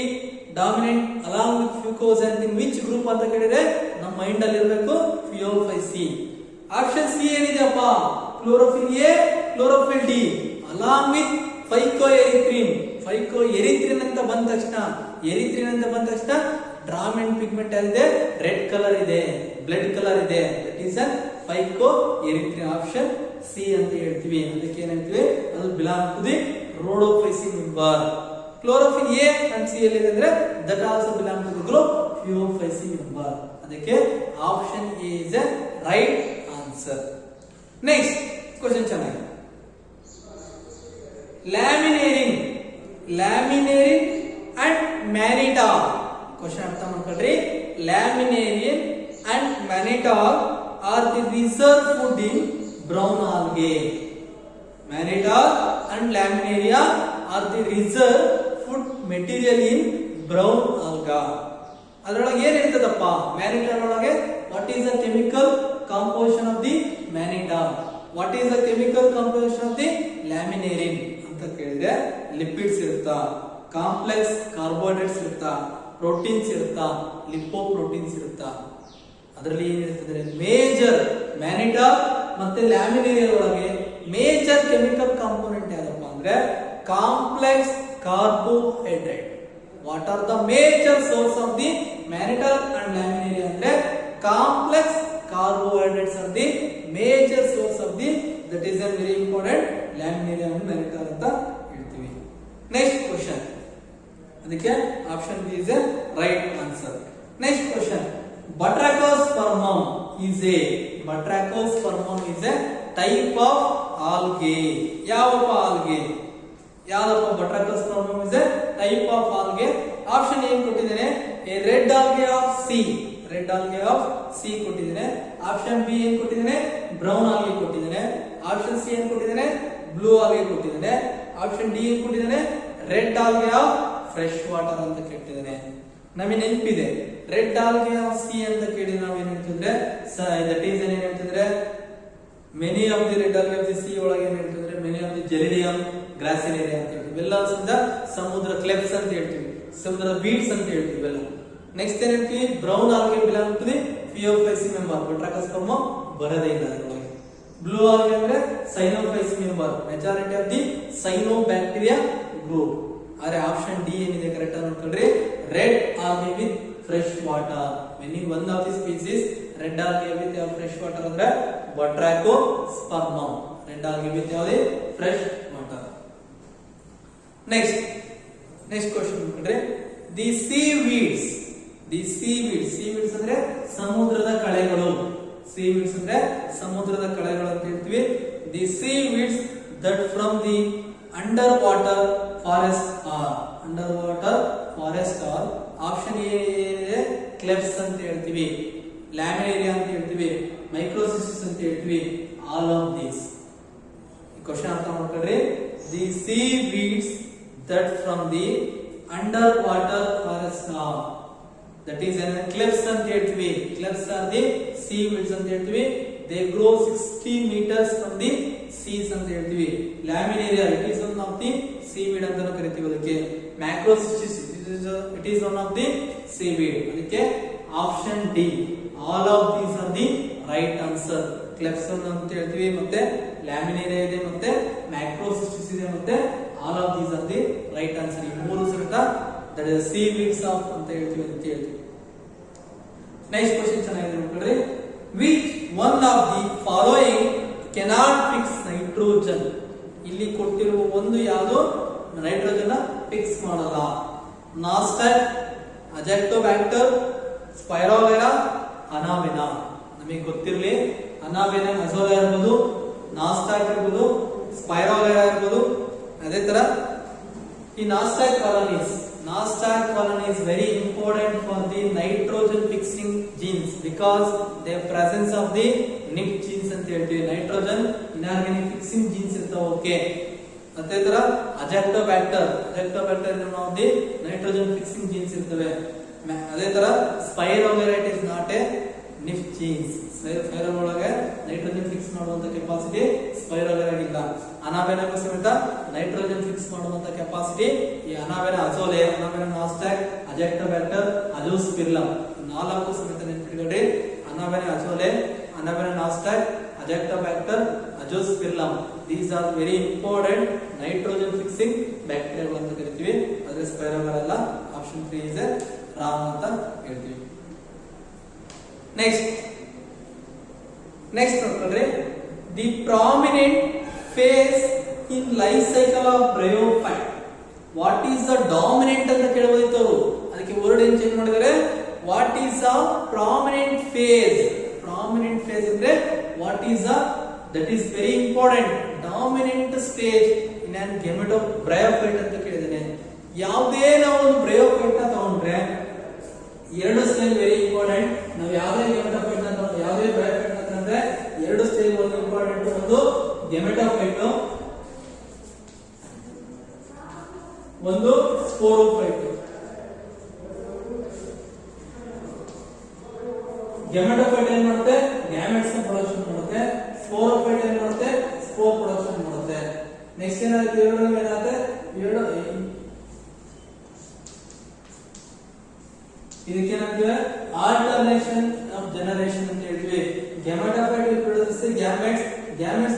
dominant along with fucoxanthin which group ಅಂತ ಕೇಳಿದ್ರೆ ನಮ್ಮ ಮೈಂಡ್ ಅಲ್ಲಿ ಇರಬೇಕು ಫಿಯೋಫೈಸಿ. ಆಪ್ಷನ್ ಸಿ ಏನಿದೆಯಪ್ಪ? Chlorophyll A, chlorophyll D along with phycoerythrin. Phycoerythrin ಅಂತ ಬಂದ ತಕ್ಷಣ ಡಾಮಿನೆಂಟ್ ಪಿಗ್ಮೆಂಟ್ ಆಗಿದೆ, ರೆಡ್ ಕಲರ್ ಇದೆ, ಬ್ಲಡ್ ಕಲರ್ ಇದೆ. That is a phycoerythrin. Option C ಅಂತ ಹೇಳ್ತೀವಿ. ಅದಕ್ಕೆ ಏನ್ ಹೇಳ್ತೀವಿ? ಅದು belong to the Rhodophyceae member. Chlorophyll A and C ಎಲ್ಲಿದೆ ಅಂದ್ರೆ that also belong to the group Phaeophyceae member. ಅದಕ್ಕೆ option A is a right answer. Next question ಚೆನ್ನಾಗಿದೆ. Laminarin and mannitol. ಕ್ವಶನ್ ಅರ್ಥ ಮಾಡ್ಕೊಳ್ರಿ. Laminarin and mannitol are the reserve food in brown algae. Mannitol and laminaria are the reserve food material in brown alga. ಅದರೊಳಗೆ ಏನ್ ಇರ್ತದಪ್ಪ? Mannitol ಒಳಗೆ what is the chemical composition of the mannitol? What is the chemical composition of the laminarin ಅಂತ ಕೇಳಿದ್ರೆ lipids ಇರುತ್ತಾ, complex carbohydrates ಇರುತ್ತಾ, proteins ಇರುತ್ತಾ, lipoproteins ಇರುತ್ತಾ? ಅದರಲ್ಲಿ ಏನಿರ್ತದೆ? ಮೇಜರ್ ಮ್ಯಾನಿಟಾಲ್ ಮತ್ತೆ ಲ್ಯಾಮಿನೇರಿಯಲ್ ಒಳಗೆ ಮೇಜರ್ ಕೆಮಿಕಲ್ ಕಾಂಪೋನೆಂಟ್ ಯಾವ್ದಪ್ಪ ಅಂದ್ರೆ complex carbohydrate. What are the major source of the mannitol and laminaria ಅಂದ್ರೆ complex carbohydrates are the major source of the, that is a very important, laminaria and mannitol ಅಂತ ಹೇಳ್ತೀವಿ. Next question. ಅದಕ್ಕೆ option B is a right answer. Next question. Batrachospermum is a type of algae. ಯಾವಪ್ಪ algae? ಯಾವಪ್ಪ Batrachospermum is a type of algae? Option ಏನ್ ಕೊಟ್ಟಿದ್ದೇನೆ? a red algae of C. Red algae of C ಕೊಟ್ಟಿದ್ದೇನೆ. Option B ಏನ್ ಕೊಟ್ಟಿದ್ದೇನೆ? Brown algae ಕೊಟ್ಟಿದ್ದೇನೆ. Option C ಏನ್ ಕೊಟ್ಟಿದ್ದೇನೆ? ಬ್ಲೂ ಆಲ್ಗೆ ಕೊಟ್ಟಿದ್ದೇನೆ. ಆಪ್ಷನ್ ಡಿ ಏನ್ ಕೊಟ್ಟಿದ್ದೇನೆ? Red algae of fresh water ಅಂತ ಕೇಳಿದ್ದೇನೆ. ನಮಗೆ ನೆನಪಿದೆ, ರೆಡ್ ಆಲ್ಗೆ ಆಫ್ ಸಿ ಅಂತ ಕೇಳಿ ನಾವು ಏನ್ ಹೇಳ್ತಿದ್ರೆ ದಟ್ ಈಸ್ ಏನ್ ಹೇಳ್ತಿದ್ರೆ many of the red algae of the sea ಒಳಗೆ ಏನ್ ಹೇಳ್ತಿದ್ರೆ many of the Gelidium Gracilaria ಅಂತ ಹೇಳ್ತೀವಿ. ಎಲ್ಲ ಸಮುದ್ರ ಕ್ಲೆಪ್ಸ್ ಅಂತ ಹೇಳ್ತೀವಿ, ಸಮುದ್ರ ಬೀಡ್ಸ್ ಅಂತ ಹೇಳ್ತೀವಿ ಎಲ್ಲ. ನೆಕ್ಸ್ಟ್ ಏನ್ ಹೇಳ್ತೀವಿ? Brown algae belong to the Phaeophyceae member. Batrachospermum ಬರದೇ ಇಲ್ಲ ಅದರೊಳಗೆ. ಬ್ಲೂ ಆಲ್ಗೆ ಅಂದ್ರೆ Cyanophyceae member, majority of the cyanobacteria group. ಆದ್ರೆ ಆಪ್ಷನ್ ಡಿ ಏನಿದೆ ಕರೆಕ್ಟ್ ಆಗಿ ನೋಡ್ಕೊಳ್ರಿ. Red algae with fresh water. Many one of the species red algae with fresh water ಅಂದ್ರೆ Batrachospermum. Red algae with ಯಾವ್ದು? Fresh water. Next question ನೋಡ್ರಿ. The seaweeds ಅಂದ್ರೆ ಸಮುದ್ರದ ಕಳೆಗಳು. ಸೀವೀಡ್ಸ್ ಅಂದ್ರೆ ಸಮುದ್ರದ ಕಳೆಗಳು ಅಂತ ಹೇಳ್ತೀವಿ. The ಸೀವೀಡ್ಸ್ that from the under water forest are option ಏನಿದೆ? ಕ್ಲೆಪ್ಸ್ ಅಂತ ಹೇಳ್ತೀವಿ, ಲ್ಯಾಮಿನೇರಿಯಾ ಅಂತ ಹೇಳ್ತೀವಿ, ಮೈಕ್ರೋಸಿಸ್ ಅಂತ ಹೇಳ್ತೀವಿ. All of these. ಈ ಕ್ವಶನ್ ಅರ್ಥ ಮಾಡ್ಕೊಳ್ರಿ. The seaweeds that from the underwater forest that is cliffs ಅಂತ ಹೇಳ್ತೀವಿ. Cliffs are the seaweeds ಅಂತ ಹೇಳ್ತೀವಿ. They grow 60 meters from the seas ಅಂತ ಹೇಳ್ತೀವಿ. Laminaria it is one of the seaweed ಅಂತ ಕರೀತೀವಿ. ಅದಕ್ಕೆ Macrocystis it is one of the seaweed. ಅದಕ್ಕೆ option D all of these are the right answer. Cliffs ಅಂತ ಹೇಳ್ತೀವಿ, ಮತ್ತೆ Laminaria ಇದೆ, ಮತ್ತೆ Macrocystis ಇದೆ, ಮತ್ತೆ all of these are the right answer. ಈ ಮೂರು ಸಹಿತ that is seaweeds of ಅಂತ ಹೇಳ್ತೀವಿ ಅಂತ ಹೇಳ್ತೀವಿ. ನೆಕ್ಸ್ಟ್ ಕ್ವೆಶ್ಚನ್ ಚೆನ್ನಾಗಿದೆ ನೋಡ್ರಿ. Which one of the following cannot fix nitrogen? ಇಲ್ಲಿ ಕೊಟ್ಟಿರುವ ಒಂದು ಯಾವುದು ನೈಟ್ರೋಜನ್ ಫಿಕ್ಸ್ ಮಾಡಲ್ಲ. ನಾಸ್ಟಾಕ್, ಅಜೆಕ್ಟೋಬ್ಯಾಕ್ಟರ್, ಸ್ಪೈರೋಲೆರಾ, ಅನಾವೆನಾ. ನಮಗೆ ಗೊತ್ತಿರಲಿ, ಅನಾವೆನಾ ಅಜೋಲಾ ಇರಬಹುದು, ನಾಸ್ಟಾಕ್ ಇರಬಹುದು, ಸ್ಪೈರೋಲೆರಾ ಇರಬಹುದು. ಅದೇ ತರ ಈ Nasdaq colony is very important for the nitrogen fixing genes because the presence of the NIP genes ಅಂತ ಹೇಳ್ತೀವಿ. ನೈಟ್ರೋಜನ್ ಇನಾರ್ಗಾನಿಕ್ ಫಿಕ್ಸಿಂಗ್ ಜೀನ್ಸ್ ಇರ್ತಾವೆ. ಓಕೆ, ಅದೇ ತರ ಅಜೆಕ್ಟೋಬ್ಯಾಕ್ಟರ್ ನಾವು ದಿ ನೈಟ್ರೋಜನ್ ಫಿಕ್ಸಿಂಗ್ ಜೀನ್ಸ್ ಇರ್ತವೆ. ಅದೇ ತರ spirulina is not a NIP genes. Spirulina ಒಳಗೆ ನೈಟ್ರೋಜನ್ ಫಿಕ್ಸ್ ಮಾಡುವಂತ ಕೆಪಾಸಿಟಿ ಸ್ಪೈರೋಲೆರಾ ಇಲ್ಲ. ಅನಾವೆನಾಗೂ ಸಮೇತ ನೈಟ್ರೋಜನ್ ಫಿಕ್ಸ್ ಮಾಡುವಂತ ಕೆಪಾಸಿಟಿ ಈ ಅನಾವೆನಾ ಅಜೋಲೆ, ಅನಾವೆನಾ ನಾಸ್ಟಾಕ್, ಅಜೆಕ್ಟೋಬ್ಯಾಕ್ಟರ್, ಅಜೋಸ್ಪಿರ್ಲಮ್ ನಾಲ್ಕು ಸಮೇತ ನೆನಪಿಟ್ಕೊಳ್ಳಿ. ಅನಾವೆನಾ ಅಜೋಲೆ, ಅನಾವೆನಾ Nasdaq, ಅಜೆಕ್ಟೋಬ್ಯಾಕ್ಟರ್, azospirillum these are very important nitrogen fixing ಬ್ಯಾಕ್ಟೀರಿಯಾಗಳು ಅಂತ ಕರಿತೀವಿ. ಆದ್ರೆ ಸ್ಪೈರೋಲೆರಾ ಅಲ್ಲ. ಆಪ್ಷನ್ 3 ಇಸ್ ರಾಂಗ್ ಅಂತ ಹೇಳ್ತೀವಿ. ನೆಕ್ಸ್ಟ್ ನೋಡ್ಕೊಳ್ರಿ. The prominent phase in life cycle of bryophyte. What is the dominant ಅಂತ ಕೇಳಬಹುದಿತ್ತು ಅವರು. ಅದಕ್ಕೆ ವರ್ಡ್ ಏನ್ ಚೇಂಜ್ ಮಾಡಿದ್ದಾರೆ. What is the prominent phase. Prominent phase ಅಂದ್ರೆ what is the, that is very important. Dominant stage in on gameto bryophyte ಅಂತ ಕೇಳಿದ್ದೇನೆ. ಯಾವುದೇ ನಾವು ಒಂದು ಬ್ರಯೋಫೈಟ್ ನ ತಗೊಂಡ್ರೆ ಎರಡು ಸ್ಟೇಜ್ ವೆರಿ ಇಂಪಾರ್ಟೆಂಟ್. ನಾವು ಯಾವುದೇ ಗೆಮೆಟೋಫೈಟ್ ನ ಯಾವುದೇ ಬ್ರಯೋಫೈಟ್ ನ ತಗೊಂಡ್ರೆ ಎರಡು ಸ್ಟೇಜ್ ಒಂದು ಇಂಪಾರ್ಟೆಂಟ್. ಒಂದು ಗೆಮೆಟೋಫೈಟ್, ಒಂದು ಸ್ಪೋರೋಫೈಟ್. ಗೆಮೆಟೋಫೈಟ್ ಏನ್ ಮಾಡುತ್ತೆ, ಗ್ಯಾಮೆಟ್ಸ್ ನ ಪ್ರೊಡಕ್ಷನ್ ಮಾಡುತ್ತೆ. ಸ್ಪೋರೋಫೈಟ್ ಏನ್ ಮಾಡುತ್ತೆ, ಸ್ಪೋರ್ ಪ್ರೊಡಕ್ಷನ್ ಮಾಡುತ್ತೆ. ನೆಕ್ಸ್ಟ್ ಏನಾಗುತ್ತೆ, ಏನಾಗುತ್ತೆ ಇದಕ್ಕೆ ಏನಾಗ್ತದೆ ಆಲ್ಟರ್ನೇಷನ್ ಆಫ್ ಜನರೇಷನ್ ಅಂತ ಹೇಳ್ತೀವಿ. Gametophyte will produce the gametes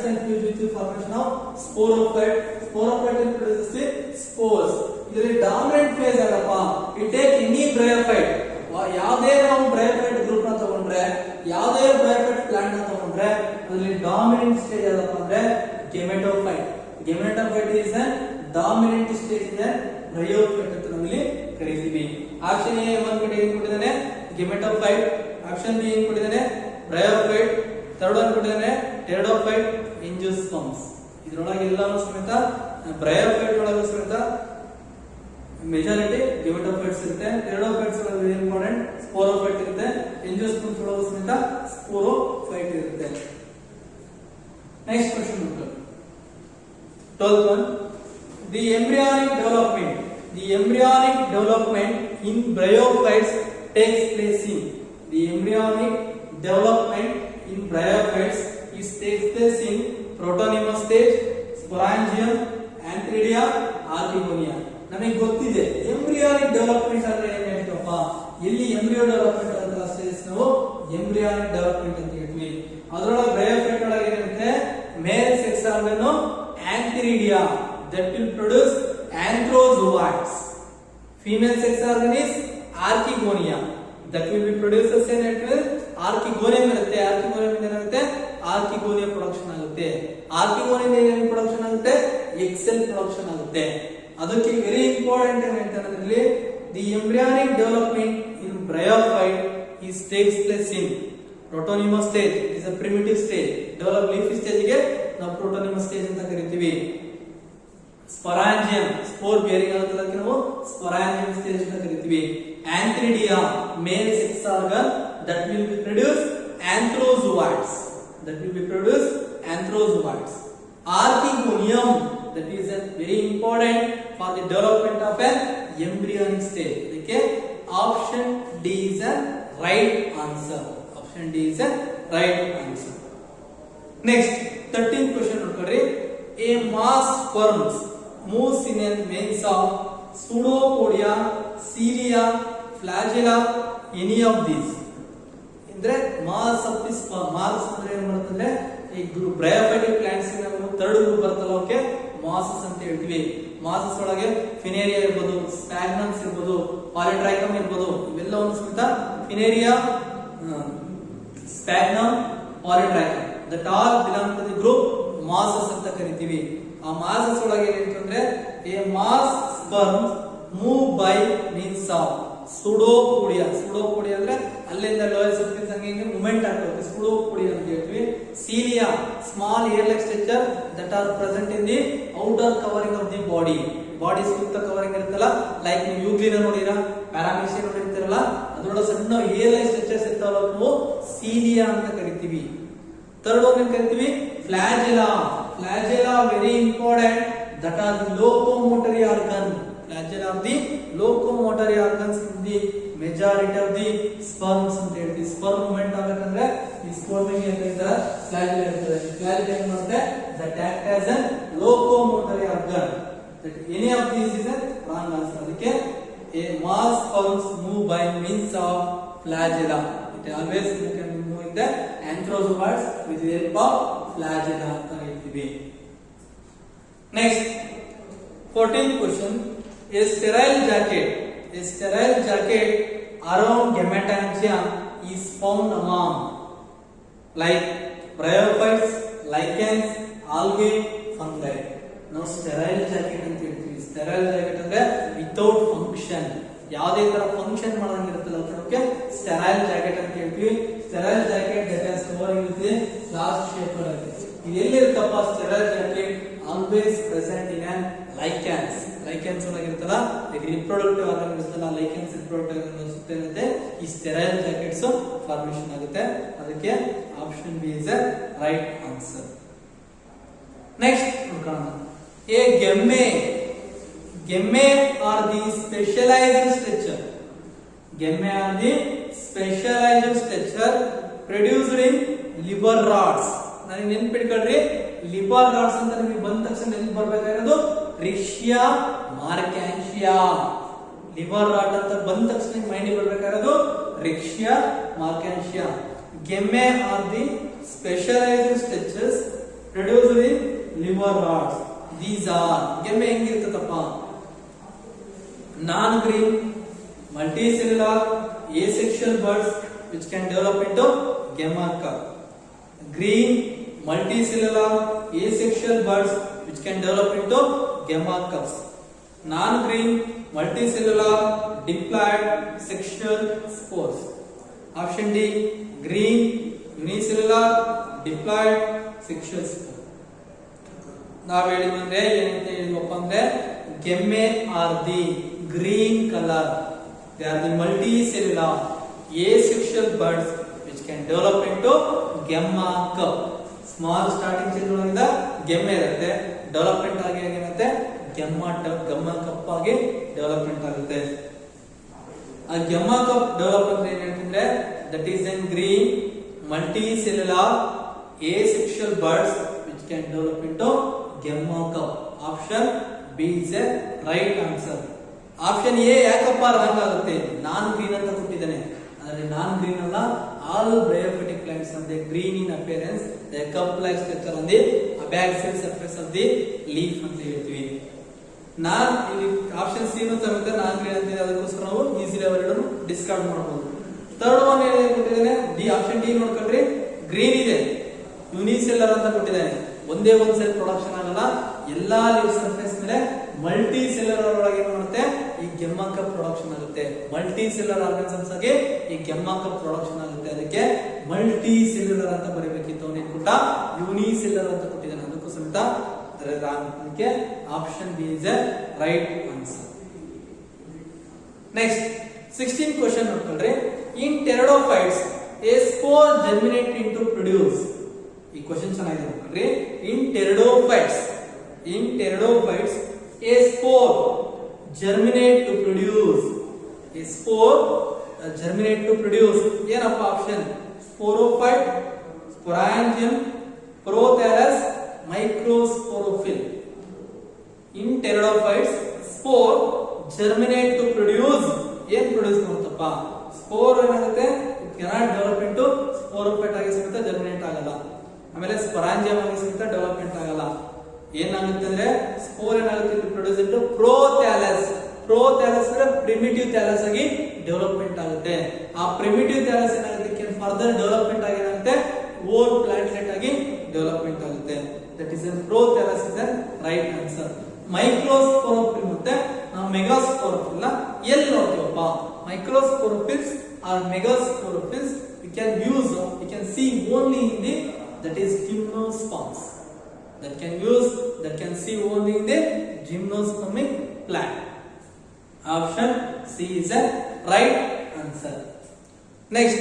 can fuse with the formation of sporophyte will produce the spores. ಇದರಲ್ಲಿ ಡಾಮಿನೆಂಟ್ ಫೇಸ್ ಆಗಪ್ಪ. ಇಟ್ ಟೇಕ್ ಎನಿ ಬ್ರಯೋಫೈಟ್, ಯಾವುದೇ ನಾವು ಬ್ರಯೋಫೈಟ್ ಗ್ರೂಪ್ ನ ತಗೊಂಡ್ರೆ, ಯಾವುದೇ ಬ್ರಯೋಫೈಟ್ ಪ್ಲಾಂಟ್ ನ ತಗೊಂಡ್ರೆ ಅದರಲ್ಲಿ ಡಾಮಿನೆಂಟ್ ಸ್ಟೇಜ್ ಯಾವ್ದಪ್ಪ ಅಂದ್ರೆ gametophyte. Gametophyte is a dominant stage in bryophyte ಅಂತ ನಾವಿಲ್ಲಿ ಕರೀತೀವಿ. ಆಪ್ಷನ್ ಎ ಒಂದ್ ಕಡೆ ಏನ್ ಕೊಟ್ಟಿದ್ದಾನೆ ಗೆಮೆಟೋಫೈಟ್, ಆಪ್ಷನ್ ಬಿ ಏನ್ ಕೊಟ್ಟಿದ್ದಾನೆ ಬ್ರಯೋಫೈಟ್, ಥರ್ಡ್ ಒನ್ ಕೊಟ್ಟಿದ್ದಾನೆ ಟೆರಡೋಫೈಟ್, ಎಂಜಿಯೋಸ್ಪರ್ಮ್ಸ್. ಇದರೊಳಗೆ ಎಲ್ಲಾನು ಸಮೇತ ಬ್ರಯೋಫೈಟ್ ಒಳಗೆ ಸಮೇತ ಮೆಜಾರಿಟಿ ಗೆಮೆಟೋಫೈಟ್ಸ್ ಇರುತ್ತೆ. ಟೆರಡೋಫೈಟ್ಸ್ ಒಳಗೆ ಇಂಪಾರ್ಟೆಂಟ್ ಸ್ಪೋರೋಫೈಟ್ ಇರುತ್ತೆ. ಎಂಜಿಯೋಸ್ಪರ್ಮ್ಸ್ ಒಳಗೆ ಸಮೇತ ಸ್ಪೋರೋಫೈಟ್ ಇರುತ್ತೆ. ನೆಕ್ಸ್ಟ್ ಕ್ವೆಶ್ಚನ್ ಉಂಟು 12th one. The embryonic development in bryophytes takes place in. The embryonic development in bryophytes takes place in protonema stage, sporangium, antheridia, archegonia. ನಮಗೆ ಗೊತ್ತಿದೆ embryonic development ಅಂದ್ರೆ ಏನ್ ಹೇಳ್ತೀವಪ್ಪ. ಎಲ್ಲಿ ಎಂಬ್ರಿಯೋ ಡೆವಲಪ್ಮೆಂಟ್ ಅಂತ ಸ್ಟೇಜ್ ನಾವು ಎಂಬ್ರಿಯಾನಿಕ್ ಡೆವಲಪ್ಮೆಂಟ್ ಅಂತ ಹೇಳ್ತೀವಿ. ಅದರೊಳಗೆ ಬ್ರಯೋಫೈಟ್ ಒಳಗೆ ಏನಿರುತ್ತೆ, male sex organ antheridia that will produce anthrozoites. Female sex organ is archegonia that will be produces in archegonium irutte. Archegonium ಇಂದ ಏನಾಗುತ್ತೆ, archegonia ಪ್ರೊಡಕ್ಷನ್ ಆಗುತ್ತೆ. archegonium ಇಂದ ಏನು ಪ್ರೊಡಕ್ಷನ್ ಆಗುತ್ತೆ, egg cell ಪ್ರೊಡಕ್ಷನ್ ಆಗುತ್ತೆ. ಅದಕ್ಕೆ ವೆರಿ ಇಂಪಾರ್ಟೆಂಟ್ ಏನು ಹೇಳ್ತಾರೆ ಅಂದ್ರೆ the embryonic development in bryophyte takes place in protonema stage. It is a primitive stage. develop leaf stage ಗೆ ನಾವು ಪ್ರೋಟೋನಿಮಸ್ ಸ್ಟೇಜ್ ಅಂತ ಕರಿತೀವಿ. ಸ್ಪೊರಾಂಜಿಯಂ ಸ್ಪೋರ್ ಬೇರಿಂಗ್ ಆಗುತ್ತದಕ್ಕೆ ನಾವು ಸ್ಪೊರಾಂಜಿಯಂ ಸ್ಟೇಜ್ ಅಂತ ಕರಿತೀವಿ. Antheridia male sex organ that will be produce anthrozoites. Archegonium that is a very important for for the development of an embryonic stage. Okay, option D is a right answer. Option D is a right answer. Next 13th question ನೋಡ್ಕೊಳ್ರಿ. A mass sperms moves in a maze of pseudopodia, cilia, flagella, any of these. ಅಂದ್ರೆ moss of the sperm. Moss ಅಂದ್ರೆ ಏನ್ ಮಾಡ್ತಂದ್ರೆ ಈ bryophytic plants third group ಬರ್ತಲ್ಲ, okay, mosses ಅಂತ ಹೇಳ್ತೀವಿ. Masses ಒಳಗೆ ಫಿನೇರಿಯಾ ಇರ್ಬೋದು, ಸ್ಪ್ಯಾಗ್ನಮ್ಸ್ ಇರ್ಬೋದು, ಪಾಲಿಟ್ರೈಕಮ್ ಇರ್ಬೋದು, ಇವೆಲ್ಲವನ್ನು ಸಹಿತ Funaria, Sphagnum, Polytrichum that all belong to the group mosses ಅಂತ ಕರಿತೀವಿ. ಆ ಮಾಸಸ್ ಒಳಗೆ ಏನಂತಂದ್ರೆ a moss sperm move by means of pseudopodia. Pseudopodia ಅಂದ್ರೆ ಅಲ್ಲಿಂದ ಲೋಯರ್ ಸರ್ಫೇಸ್ ಹಂಗೆ ಮೂವ್ಮೆಂಟ್ ಆಗ್ತದೆ, ಸುಡೋಪೋಡಿಯಾ ಅಂತ ಹೇಳ್ತೀವಿ. Cilia small hair like structure that are present in the outer covering of the body. Body ಸುತ್ತ ಕವರಿಂಗ್ ಇರುತ್ತಲ್ಲ, ಲೈಕ್ ನೀವು ಯೂಗ್ಲಿನ ನೋಡಿರಾ, ಪ್ಯಾರಾಮೀಸಿಯಾ ನೋಡಿರ್ತೀರಲ್ಲ, ಅದರೊಳಗೆ ಸಣ್ಣ ಏರ್ ಲೈಕ್ ಸ್ಟ್ರಕ್ಚರ್ಸ್ ಇರ್ತಾವಲ್ಲ, ನಾವು ಸೀಲಿಯಾ ಅಂತ ಕರಿತೀವಿ. ಥರ್ಡ್ ಒನ್ ಏನ್ ಕರಿತೀವಿ? Flagella. Flagella very important, that are the locomotory organ. Flagella of the locomotory organs in the majority of the sperms ಅಂತ ಹೇಳ್ತೀವಿ. ಸ್ಪರ್ಮ್ ಮೂವ್ಮೆಂಟ್ ಆಗಬೇಕಂದ್ರೆ ಈ ಸ್ಪರ್ಮಿಂಗ್ ಏನಿದೆ ಫ್ಲಾಜೆಲ್ಲಾ ಇರ್ತದೆ. ಫ್ಲಾಜೆಲ್ಲಾ ಏನು ಮಾಡುತ್ತೆ? that act as a locomotory organ. that any of these is a wrong answer. ಅದಕ್ಕೆ a mass sperms move by means of flagella. it always you can move in the anthrozoids with the help of flagella ಅಂತ ಹೇಳ್ತೀವಿ. next 14th question. A sterile jacket around gametophagia is found among like bryophytes, lichens, algae, fungi. Now sterile jacket ಅಂತ ಹೇಳ್ತೀವಿ. sterile jacket ಅಂದ್ರೆ without function, ಯಾವುದೇ ತರ function ಮಾಡಂಗಿರುತ್ತಲ್ಲ ಅದಕ್ಕೆ sterile jacket ಅಂತ ಹೇಳ್ತೀವಿ. sterile jacket that is covering with a large shape ಇರುತ್ತೆ. ಇದು ಎಲ್ಲಿರುತ್ತಪ್ಪ sterile jacket? always present in an lichens. lichens ಒಳಗಿರುತ್ತಲ್ಲ, ರಿಪ್ರೊಡಕ್ಟಿವ್ ಆರ್ಗನ್ ಇರುತ್ತಲ್ಲ, lichens ರಿಪ್ರೊಡಕ್ಟಿವ್ ಆರ್ಗನ್ ಸುತ್ತ ಇರುತ್ತೆ. ಈ ಸ್ಟೆರೈಲ್ ಜಾಕೆಟ್ಸ್ ಫಾರ್ಮೇಶನ್ ಆಗುತ್ತೆ. ಅದಕ್ಕೆ option B is a right answer. Next ನೋಡೋಣ. A gemmae are the specialised structure. Gemmae are the specialised structure produced in liverworts. ನನಗೆ ನೆನ್ಪಿಟ್ಕೊಳ್ರಿ, ಲಿವರ್ ರಾಡ್ಸ್ ಅಂತ ನಿಮಗೆ ಬಂದ ತಕ್ಷಣ ನೆನಪು ಬರ್ಬೇಕಾಗಿರೋದು ರಿಕ್ಷಿಯಾ ಮಾರ್ಕ್ಯಾನ್ಶಿಯಾ. ಲಿವರ್ ರಾಡ್ ಅಂತ ಬಂದ ತಕ್ಷಣ ಮೈಂಡ್ ಬರ್ಬೇಕಾಗಿರೋದು Riccia Marchantia. Gemmae are the specialised structures produced in liverworts. These are, gemmae ಹೆಂಗಿರ್ತದಪ್ಪ? Non green multicellular asexual buds which can develop into gemma cup. Green multicellular asexual buds which can develop into gemma cups. Non-green multicellular diploid sexual spores. Option D, green unicellular diploid sexual spore. ನಾವು ಹೇಳಿದ್ರೆ ಏನಂತ ಹೇಳಿದ್ವಪ್ಪ ಅಂದ್ರೆ gemmae are the green colour. They are the multicellular asexual buds which can develop into gemma cup. Small starting stage ಒಳಗಿಂದ ಗೆಮ್ಮೆ ಇರುತ್ತೆ, development ಆಗಿ ಏನಾಗುತ್ತೆ ಗೆಮ್ಮಾ cup ಆಗಿ ಡೆವಲಪ್ಮೆಂಟ್ ಆಗುತ್ತೆ. ಆ ಗೆಮ್ಮಾ ಕಪ್ ಡೆವಲಪ್ ಅಂದ್ರೆ ಏನಂತಂದ್ರೆ that is N green multicellular asexual buds which can develop into gemma cup. Option B is a right answer. Option A ಯಾಕಪ್ಪ ರಾಂಗ್ ಆಗುತ್ತೆ? ನಾನ್ ಗ್ರೀನ್ ಅಂತ ಕೊಟ್ಟಿದ್ದಾನೆ, ಆದರೆ ನಾನ್ ಗ್ರೀನ್ ಅಲ್ಲ. ಆಲ್ ಬ್ರಯೋಫೈಟಿಕ್ ಪ್ಲಾಂಟ್ಸ್ ಅಂತ green in appearance, they cup like structure on the abaxial surface of the leaf ಅಂತ ಹೇಳ್ತೀವಿ. ನಾನ್ ಇಲ್ಲಿ ಆಪ್ಷನ್ ಸಿ ನು ಸಮೇತ ನಾನ್ ಗ್ರೀನ್ ಅಂತ ಇದೆ, ಅದಕ್ಕೋಸ್ಕರ ನಾವು ಈಸಿಲಿ ಅವೆರಡನ್ನು ಡಿಸ್ಕಾರ್ಡ್ ಮಾಡಬಹುದು. ಥರ್ಡ್ ಒನ್ ಏನು ಕೊಟ್ಟಿದ್ದಾನೆ? ಡಿ, ಆಪ್ಷನ್ ಡಿ ನೋಡ್ಕೊಂಡ್ರಿ, ಗ್ರೀನ್ ಇದೆ, ಯುನಿಸೆಲ್ಲರ್ ಅಂತ ಕೊಟ್ಟಿದ್ದಾನೆ. ಒಂದೇ ಒಂದು ಸೆಲ್ ಪ್ರೊಡಕ್ಷನ್ ಆಗಲ್ಲ, ಎಲ್ಲಾ ಲೀಫ್ ಸರ್ಫೇಸ್ ಮೇಲೆ ಮಲ್ಟಿ ಸೆಲ್ಯುಲರ್ ಒಳಗೆ ಏನು ಮಾಡುತ್ತೆ ಈ ಗೆಮ್ಮಾ ಕಪ್ ಪ್ರೊಡಕ್ಷನ್ ಆಗುತ್ತೆ. ಮಲ್ಟಿ ಸೆಲ್ಯುಲರ್ ಆರ್ಗನ್ಸಮ್ಸ್ ಆಗಿ ಈ ಗೆಮ್ಮಾ ಕಪ್ ಪ್ರೊಡಕ್ಷನ್ ಆಗುತ್ತೆ. ಅದಕ್ಕೆ ಮಲ್ಟಿ ಸೆಲ್ಯುಲರ್ ಅಂತ ಬರೀಬೇಕಿತ್ತು, ಅವನು ಕೊಟ್ಟ ಯೂನಿಸೆಲ್ಯುಲರ್ ಅಂತ ಕೊಟ್ಟಿದ್ದಾನೆ, ಅದಕ್ಕೂ ಸಮೇತ ಅದಕ್ಕೆ option B is a right answer. Next 16th question ನೋಡ್ಕೊಳ್ರಿ. In pteridophytes a spore germinate into produce. ಈ ಕ್ವೆಶ್ಚನ್ ಚೆನ್ನಾಗಿದೆ ನೋಡ್ಕೊಳ್ರಿ. In pteridophytes a spore germinate to produce. A spore germinate to produce. ಏನಪ್ಪ option? Sporophyte, sporangium, prothallus, microsporophyll. In pteridophytes, spore germinate to produce. ಏನ್ produce ಮಾಡುತ್ತಪ್ಪ? Spore ಏನಾಗುತ್ತೆ? It cannot develop into sporophyte ಆಗಿ ಸಮೇತ germinate ಆಗಲ್ಲ. ಆಮೇಲೆ sporangium ಆಗಿ ಸಮೇತ ಡೆವಲಪ್ಮೆಂಟ್ ಆಗಲ್ಲ. ಏನಾಗುತ್ತೆ ಅಂದ್ರೆ ಸ್ಪೋರ್ ಏನಾಗುತ್ತೆ? ಇದು ಪ್ರೊಡ್ಯೂಸ್ ಇಂಟು ಪ್ರೋಥ್ಯಾಲಸ್. ಪ್ರೋಥ್ಯಾಲಸ್ ಅಂದ್ರೆ ಪ್ರಿಮಿಟಿವ್ ಥ್ಯಾಲಸ್ ಆಗಿ ಡೆವಲಪ್ಮೆಂಟ್ ಆಗುತ್ತೆ. ಆ ಪ್ರಿಮಿಟಿವ್ ಥ್ಯಾಲಸ್ ಏನಾಗುತ್ತೆ? ಫರ್ದರ್ ಡೆವಲಪ್ಮೆಂಟ್ ಆಗಿ ಏನಾಗುತ್ತೆ? ಓರ್ ಪ್ಲಾಂಟ್ಲೆಟ್ ಆಗಿ ಡೆವಲಪ್ಮೆಂಟ್ ಆಗುತ್ತೆ. That is prothallus is right answer. Microsporophyll ಮತ್ತೆ ನಾವು ಮೆಗಾಸ್ಪೋರೋಫಿಲ್ ಎಲ್ಲಿ ನೋಡ್ತೀವಪ್ಪ? Microsporophylls or megasporophylls we can see only in the, that is gymnosperms. That can see only in the gymnospermic plant. Option C is a right answer. Next,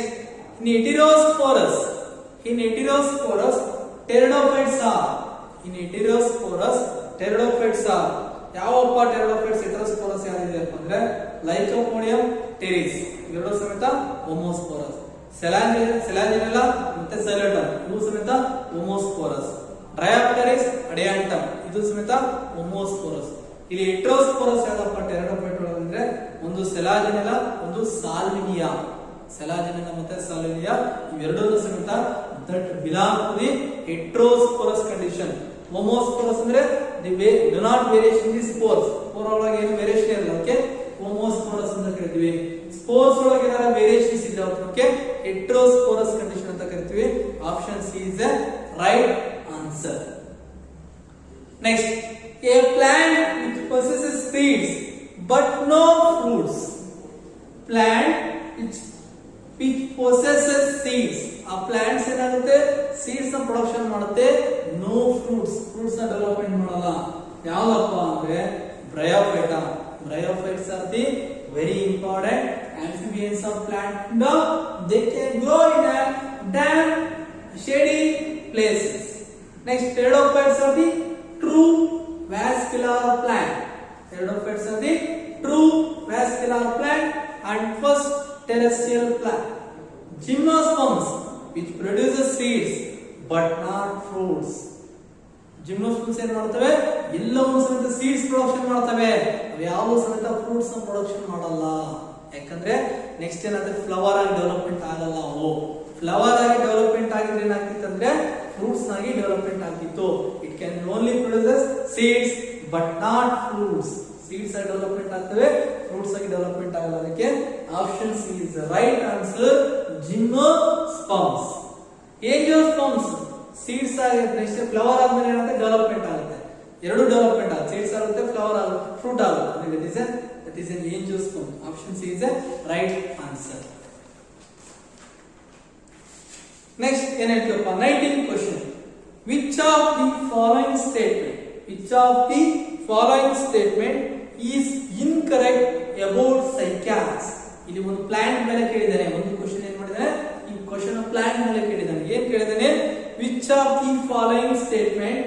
in heterosporous pteridophytes are. In heterosporous pteridophytes are. ಯಾವಪ್ಪ pteridophytes heterosporous ಯಾರಿದೆ ಅಂದ್ರೆ Lycopodium ಟೆರಿಸ್ ಇವೆರಡು ಸಮೇತ homosporous. ಸೆಲಾಜಿನೆಲ್ಲಾ ಮತ್ತೆ ಸೈಲೋಟಮ್ ಇವು ಸಮೇತ homosporous. ಡ್ರಯಾಪ್ಟರಿಸ್ ಅಡಿಯಾಂಟಮ್ ಇದು ಸಮೇತ ಹೋಮೋಸ್ಪೋರಸ್. ಇಲ್ಲಿ ಹೆಟೆರೋಸ್ಪೋರಸ್ ಯಾವ್ದಪ್ಪ ಟೆರಿಡೋಫೈಟ್ ಅಂದ್ರೆ ಒಂದು ಸೆಲಾಜಿನೆಲ್ಲಾ ಒಂದು ಸಾಲ್ವಿನಿಯಾ. ಸೆಲಾಜಿನೆಲ್ಲಾ ಮತ್ತೆ ಸಾಲ್ವಿನಿಯಾ ಇವೆರಡೂ ಸಮೇತ that belong to the heterosporous condition. Homosporous ಅಂದ್ರೆ do not variation in the spores. Spore ಒಳಗೆ ಏನು ವೇರಿಯೇಷನ್ ಇರಲ್ಲ, ಓಕೆ, ಹೋಮೋಸ್ಪೋರಸ್ ಅಂತ ಕರಿತೀವಿ. ಸ್ಪೋರ್ಸ್ ಒಳಗೆ ಏನಾರ ವೇರಿಯೇಷನ್ಸ್ ಇದ್ರೆ ಓಕೆ ಹೆಟೆರೋಸ್ಪೋರಸ್ ಕಂಡೀಷನ್ ಅಂತ ಕರಿತೀವಿ. Option C is the right answer. Next, a plant which possesses seeds but no fruits. Plant which possesses seeds. ಆ ಪ್ಲಾಂಟ್ಸ್ ಏನಾಗುತ್ತೆ? ಸೀಡ್ಸ್ ನ ಪ್ರೊಡಕ್ಷನ್ ಮಾಡುತ್ತೆ, ನೋ ಫ್ರೂಟ್ಸ್ ನ ಡೆವಲಪ್ಮೆಂಟ್ ಮಾಡಲ್ಲ. ಯಾವ್ದಪ್ಪ ಅಂದ್ರೆ ಬ್ರಯೋಫೈಟಾ. Bryophytes are the very important amphibians of plant kingdom. They can grow in a damp, shady places. Next, pteridophytes are the true vascular plant. Pteridophytes are the true vascular plant and first terrestrial plant. Gymnosperms, which produces seeds but not fruits. Gymnosperms ಏನ್ ಮಾಡ್ತವೆ? ಎಲ್ಲವೂ ಸಮೇತ seeds production ಮಾಡ್ತವೆ, ಅವು ಯಾವ ಸಮೇತ fruits ನ production ಮಾಡಲ್ಲ. ಯಾಕಂದ್ರೆ ನೆಕ್ಸ್ಟ್ ಏನಾದ್ರೆ ಫ್ಲವರ್ ಆಗಿ ಡೆವಲಪ್ಮೆಂಟ್ ಆಗಲ್ಲ. ಅವು ಫ್ಲವರ್ ಆಗಿ ಡೆವಲಪ್ಮೆಂಟ್ ಆಗಿದ್ರೆ ಏನಾಗ್ತಿತ್ತು ಅಂದ್ರೆ ಫ್ರೂಟ್ಸ್ ಆಗಿ ಡೆವಲಪ್ಮೆಂಟ್ ಆಗ್ತಿತ್ತು. It can only produces seeds but not fruits. Seeds ಆಗಿ ಡೆವಲಪ್ಮೆಂಟ್ ಆಗ್ತವೆ, ಫ್ರೂಟ್ಸ್ ಆಗಿ ಡೆವಲಪ್ಮೆಂಟ್ ಆಗಲ್ಲ. ಅದಕ್ಕೆ option C is the right answer, gymnosperms. Angiosperms seeds ಆಗಿ ನೆಕ್ಸ್ಟ್ ಫ್ಲವರ್ ಆದ್ಮೇಲೆ ಏನಾಗುತ್ತೆ? ಡೆವಲಪ್ಮೆಂಟ್ ಆಗುತ್ತೆ. ಎರಡು ಡೆವಲಪ್ಮೆಂಟ್ ಆಗುತ್ತೆ, ಸೀಡ್ಸ್ ಆಗುತ್ತೆ, ಫ್ಲವರ್ ಆಗುತ್ತೆ, ಫ್ರೂಟ್ ಆಗುತ್ತೆ. That is an angiosperm. Option C is the right answer. Next, ಏನ್ ಹೇಳ್ತೀವಪ್ಪ? 19th question. Which of the following statement is incorrect about cycads? ಇಲ್ಲಿ ಒಂದು ಪ್ಲಾಂಟ್ ಮೇಲೆ ಕೇಳಿದಾನೆ, ಒಂದು ಕ್ವಶನ್ ಏನ್ ಮಾಡಿದಾನೆ? ಈ ಕ್ವಶನ್ ಪ್ಲಾಂಟ್ ಮೇಲೆ ಕೇಳಿದಾನೆ. ಏನ್ ಕೇಳಿದಾನೆ? Which of the following statement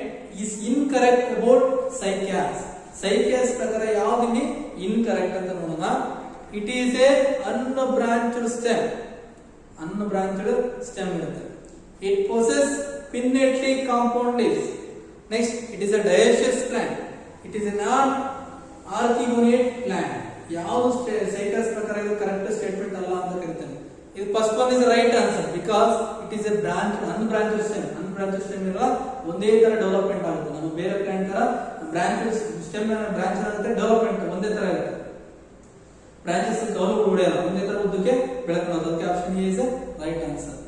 is incorrect about cycads? Cycads ಪ್ರಕಾರ ಯಾವ್ದು ಇನ್ಕರೆಕ್ಟ್ ಅಂತ ನೋಡೋಣ. It is a unbranched stem. Unbranched stem ಇರುತ್ತೆ. It possesses pinnately compound leaves. Next, it is a dioecious plant. It is a non-archegonate plant. ಯಾವುದು cycads ಪ್ರಕಾರ ಇದು correct statement ಅಲ್ಲ ಅಂತ ಕರೀತಾನೆ. ಇದು first one is right answer because it is a unbranched stem. Unbranched stem ಇರೋ ಒಂದೇ ತರ ಡೆವಲಪ್ಮೆಂಟ್ ಆಗುತ್ತೆ. ನಮ್ಮ ಬೇರೆ ಪ್ಲಾಂಟ್ ತರ ಬ್ರಾಂಚ್ ಸ್ಟೆಮ್ ಬ್ರಾಂಚ್ ಆಗುತ್ತೆ, ಡೆವಲಪ್ಮೆಂಟ್ ಒಂದೇ ತರ ಇರುತ್ತೆ. ಬ್ರಾಂಚಸ್ ಗೌರವ ಉಳಿಯಲ್ಲ, ಒಂದೇ ತರ ಉದ್ದಕ್ಕೆ ಬೆಳಕೋದು. ಅದಕ್ಕೆ option A is right answer.